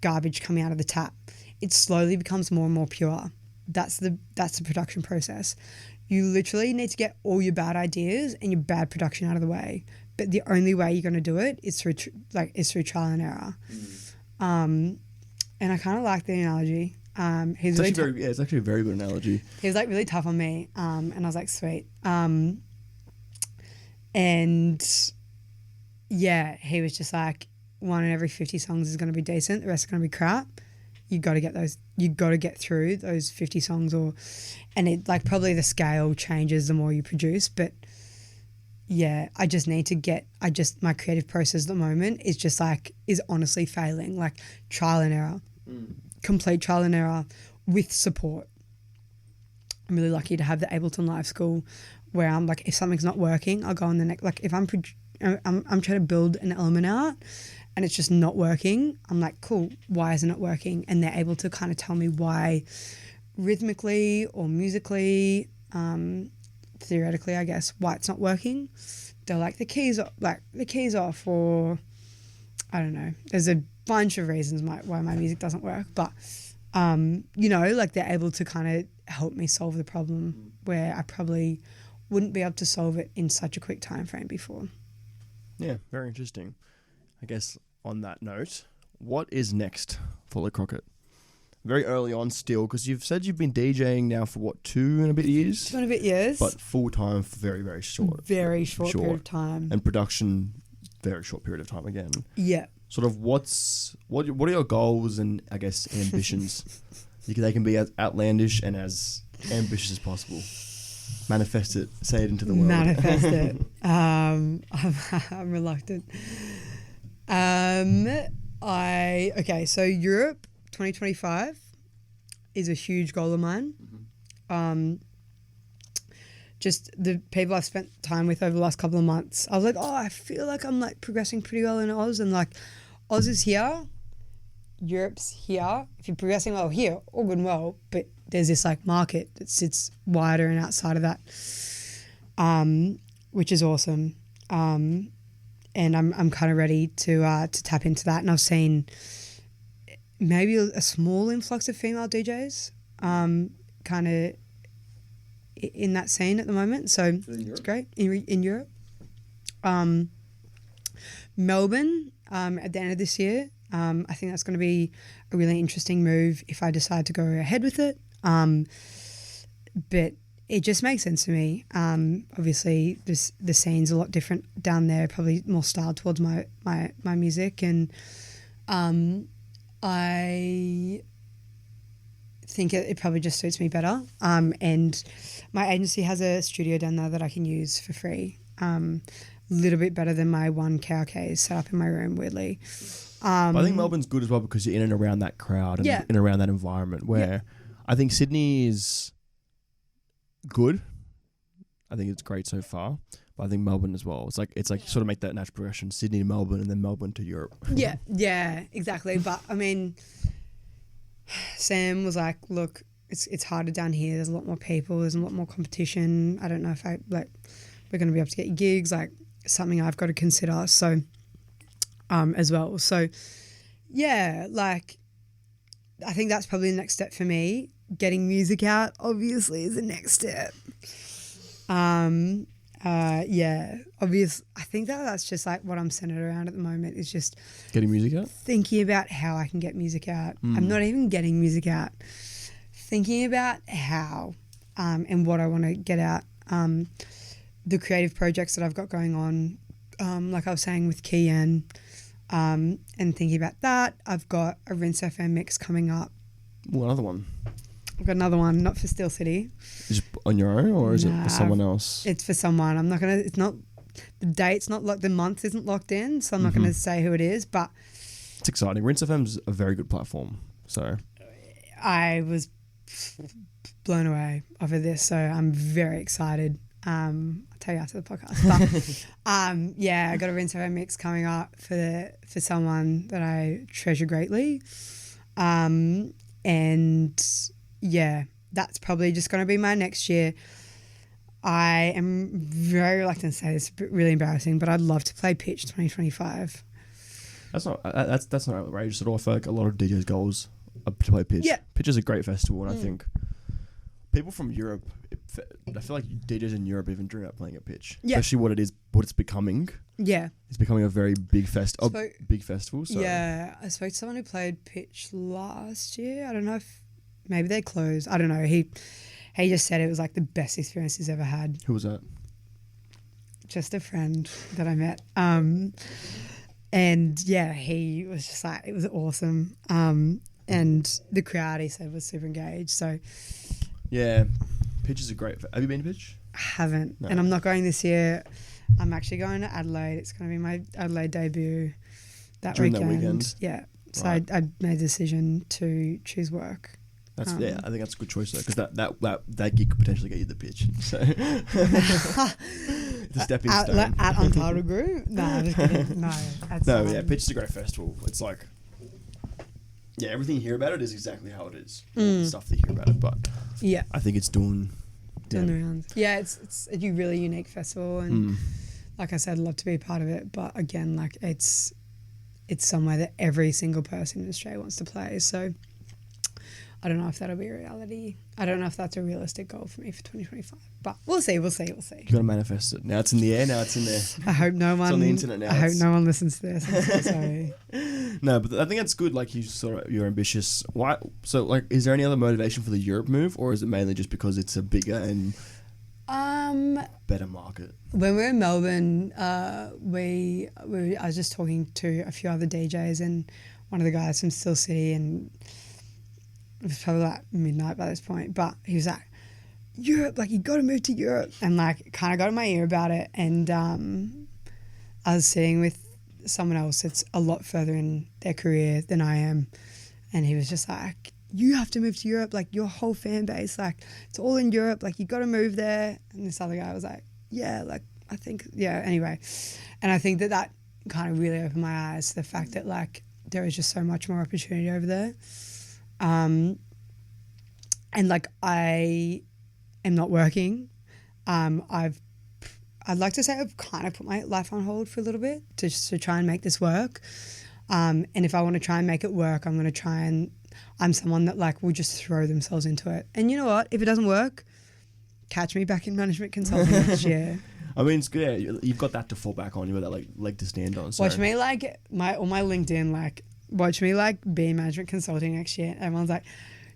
garbage coming out of the tap, it slowly becomes more and more pure. That's the production process. You literally need to get all your bad ideas and your bad production out of the way. But the only way you're going to do it is through trial and error. And I kind of like the analogy. He was It's actually a very good analogy. he was like really tough on me, and I was like, sweet. And yeah, he was just like, one in every 50 songs is going to be decent, the rest are going to be crap. You got to get through those 50 songs, and it like probably the scale changes the more you produce, but yeah, I just need to my creative process at the moment is honestly failing, like trial and error, complete trial and error with support. I'm really lucky to have the Ableton Live School where I'm like, if something's not working, I'll go on the next, like if I'm trying to build an element out and it's just not working, I'm like, cool, why isn't it working? And they're able to kind of tell me why rhythmically or musically, theoretically, I guess, why it's not working. They're like, the keys off, or I don't know. There's a bunch of reasons why my music doesn't work, but like they're able to kind of help me solve the problem where I probably wouldn't be able to solve it in such a quick time frame before. Yeah, very interesting. I guess on that note, what is next for the Crockett? Very early on still, because you've said you've been DJing now for what, 2 and a bit years? 2 and a bit years. But full time for very, very short. Very short period of time. And production, very short period of time again. Yeah. Sort of what are your goals and I guess ambitions? They can be as outlandish and as ambitious as possible. Manifest it, say it into the world. Manifest it. I'm reluctant. So Europe 2025 is a huge goal of mine. Just the people I've spent time with over the last couple of months, I was like, I feel like I'm like progressing pretty well in Oz, and like Oz is here, Europe's here. If you're progressing well here, all good and well, but there's this like market that sits wider and outside of that, which is awesome. And I'm kind of ready to tap into that. And I've seen maybe a small influx of female DJs, kind of in that scene at the moment. So it's great in Europe. Melbourne at the end of this year. I think that's going to be a really interesting move if I decide to go ahead with it. But it just makes sense to me. Obviously, the scene's a lot different down there, probably more styled towards my music. And I think it probably just suits me better. And my agency has a studio down there that I can use for free. Little bit better than my one KRK set up in my room, weirdly. But I think Melbourne's good as well because you're in and around that crowd and in and around that environment where I think Sydney is good. I think it's great so far. But I think Melbourne as well. It's like you sort of make that natural progression, Sydney to Melbourne and then Melbourne to Europe. Yeah, exactly. But I mean, Sam was like, look, it's harder down here. There's a lot more people. There's a lot more competition. I don't know if we're going to be able to get you gigs. Like, something I've got to consider. So, as well. So, yeah, like, I think that's probably the next step for me. Getting music out, obviously, is the next step. Obvious. I think that's just like what I'm centered around at the moment is just getting music out, thinking about how I can get music out. I'm not even getting music out. Thinking about how and what I want to get out. The creative projects that I've got going on, like I was saying with Kian, and thinking about that. I've got a Rinse FM mix coming up. Well, another one. I've got another one, not for Steel City. Is it on your own or is it for someone else? It's for someone. It's not, the date's not locked, the month isn't locked in, so I'm not going to say who it is, but. It's exciting. Rinse FM's a very good platform, so. I was blown away over this, so I'm very excited. I'll tell you after the podcast. But I got a Rinse FM mix coming up for someone that I treasure greatly. And yeah, that's probably just going to be my next year. I am very reluctant to say this, really embarrassing, but I'd love to play Pitch 2025. That's not outrageous at all. I feel like a lot of DJs' goals are to play Pitch. Yeah. Pitch is a great festival, and I think people from Europe, I feel like DJs in Europe even dream about playing at Pitch. Yeah. Especially what it's becoming. Yeah. It's becoming a very big big festival. So. Yeah. I spoke to someone who played Pitch last year. I don't know if maybe they closed. I don't know. He just said it was like the best experience he's ever had. Who was that? Just a friend that I met. And yeah, he was just like, it was awesome. And the crowd, he said, was super engaged. So Yeah, Pitch is a great. Have you been to Pitch? I haven't. No. And I'm not going this year. I'm actually going to Adelaide. It's going to be my Adelaide debut During that weekend? Yeah. So Right. I made a decision to choose work. That's I think that's a good choice though, because that gig could potentially get you the Pitch. So it's a stepping stone. At Untitled Group? No, I'm just kidding. No. Yeah, Pitch is a great festival. It's like, yeah, everything you hear about it is exactly how it is. The stuff that you hear about it, but Yeah. I think it's doing The rounds. Yeah, it's a really unique festival, and like I said, I'd love to be a part of it. But again, like it's somewhere that every single person in Australia wants to play. So I don't know if that'll be a reality. I don't know if that's a realistic goal for me for 2025. But we'll see. You gotta manifest it. Now it's in the air. Now it's in there. I hope no one. It's on the internet now. I hope no one listens to this. I'm so sorry. No, but I think that's good. Like you're ambitious. Why? So like, is there any other motivation for the Europe move, or is it mainly just because it's a bigger and better market? When we were in Melbourne, I was just talking to a few other DJs, and one of the guys from Still City, and it was probably like midnight by this point, but he was like, Europe, like you got to move to Europe, and like kind of got in my ear about it. And I was sitting with someone else that's a lot further in their career than I am, and he was just like, you have to move to Europe, like your whole fan base, like it's all in Europe, like you got to move there. And this other guy was like, yeah, like I think, yeah, anyway. And I think that kind of really opened my eyes to the fact that like there is just so much more opportunity over there. And like I am not working. I'd like to say I've kind of put my life on hold for a little bit to try and make this work. And if I want to try and make it work, I'm someone that like will just throw themselves into it. And you know what? If it doesn't work, catch me back in management consulting next year. I mean, it's good. Yeah, you've got that to fall back on. You've got that like leg to stand on. So. Watch me like on my LinkedIn, like watch me like be in management consulting next year. Everyone's like,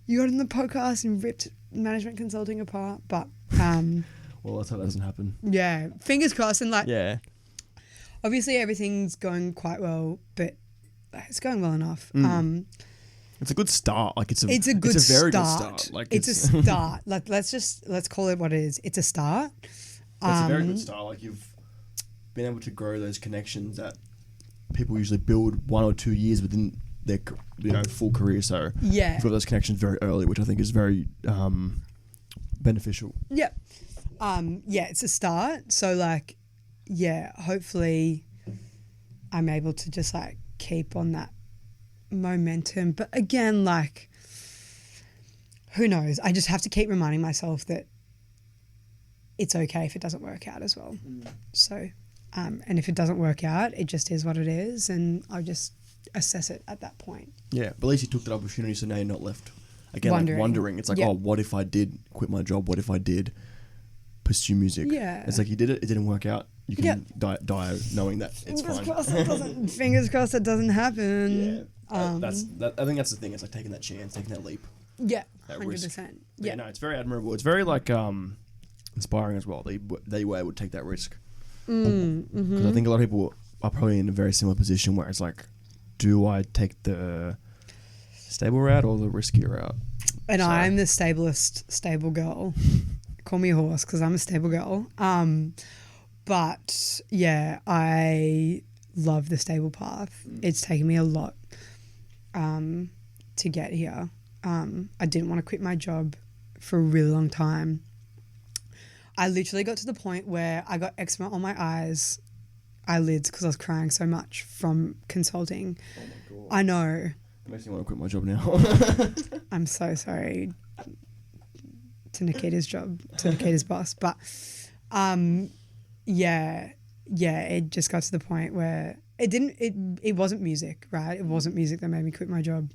you got on the podcast and ripped management consulting apart. But well, let's hope that doesn't happen. Yeah, fingers crossed. And like, yeah, obviously everything's going quite well, but it's going well enough. It's a good start. Like it's a very start. good start. Like it's a start. Like let's call it what it is. It's a start. It's a very good start. Like you've been able to grow those connections that people usually build 1 or 2 years within their full career. So yeah, you've got those connections very early, which I think is very beneficial. Yeah. Yeah, it's a start. So like, yeah, hopefully I'm able to just like keep on that momentum. But again, like, who knows? I just have to keep reminding myself that it's okay if it doesn't work out as well. So, and if it doesn't work out, it just is what it is, and I'll just assess it at that point. Yeah, but at least you took that opportunity, so now you're not left again wondering. It's like, yeah. oh, what if I did quit my job? What if I did pursue music? Yeah, it's like you did it. It didn't work out. You can die knowing that it's fine. Fingers crossed it doesn't happen. Yeah, I think that's the thing. It's like taking that chance, taking that leap. Yeah, that 100%. risk. Yeah, no, it's very admirable. It's very like inspiring as well. They were able to take that risk. Because I think a lot of people are probably in a very similar position where it's like, do I take the stable route or the riskier route? And I'm the stable girl. Call me a horse because I'm a stable girl. But yeah, I love the stable path. It's taken me a lot to get here. I didn't want to quit my job for a really long time. I literally got to the point where I got eczema on my eyelids because I was crying so much from consulting. Oh my God. I know. It makes me want to quit my job now. I'm so sorry to Nikita's boss. But yeah, it just got to the point where it wasn't music, right? It wasn't music that made me quit my job.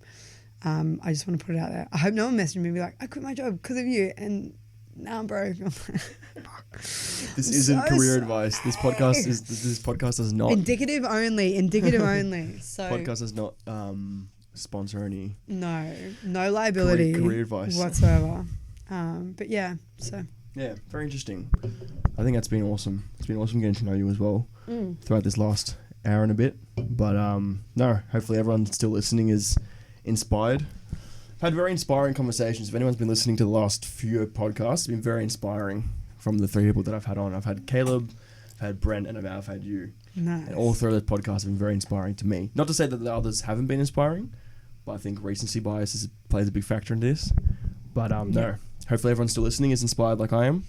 I just want to put it out there. I hope no one messaged me and be like, I quit my job because of you, and now I'm broke. This isn't career advice. This podcast is not indicative only. So podcast does not sponsor any No liability career advice whatsoever. But yeah, so. Yeah, very interesting. I think that's been awesome. It's been awesome getting to know you as well throughout this last hour and a bit. But no, hopefully everyone still listening is inspired. I've had very inspiring conversations. If anyone's been listening to the last few podcasts, it's been very inspiring from the 3 people that I've had on. I've had Caleb, I've had Brent, and I've had you. Nice. And all 3 of those podcasts have been very inspiring to me. Not to say that the others haven't been inspiring, but I think recency bias plays a big factor in this. But no, hopefully everyone still listening is inspired like I am.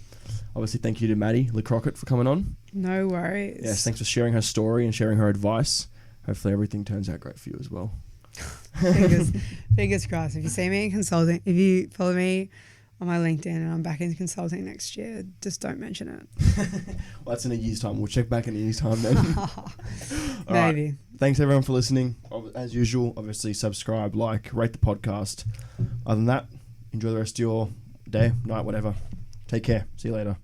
Obviously, thank you to Maddie, Crockett, for coming on. No worries. Yes, thanks for sharing her story and sharing her advice. Hopefully everything turns out great for you as well. Fingers crossed. If you see me in consulting, if you follow me on my LinkedIn and I'm back in consulting next year, just don't mention it. Well, that's in a year's time. We'll check back in a year's time then. Maybe. Right. Thanks everyone for listening. As usual, obviously subscribe, like, rate the podcast. Other than that, enjoy the rest of your day, night, whatever. Take care. See you later.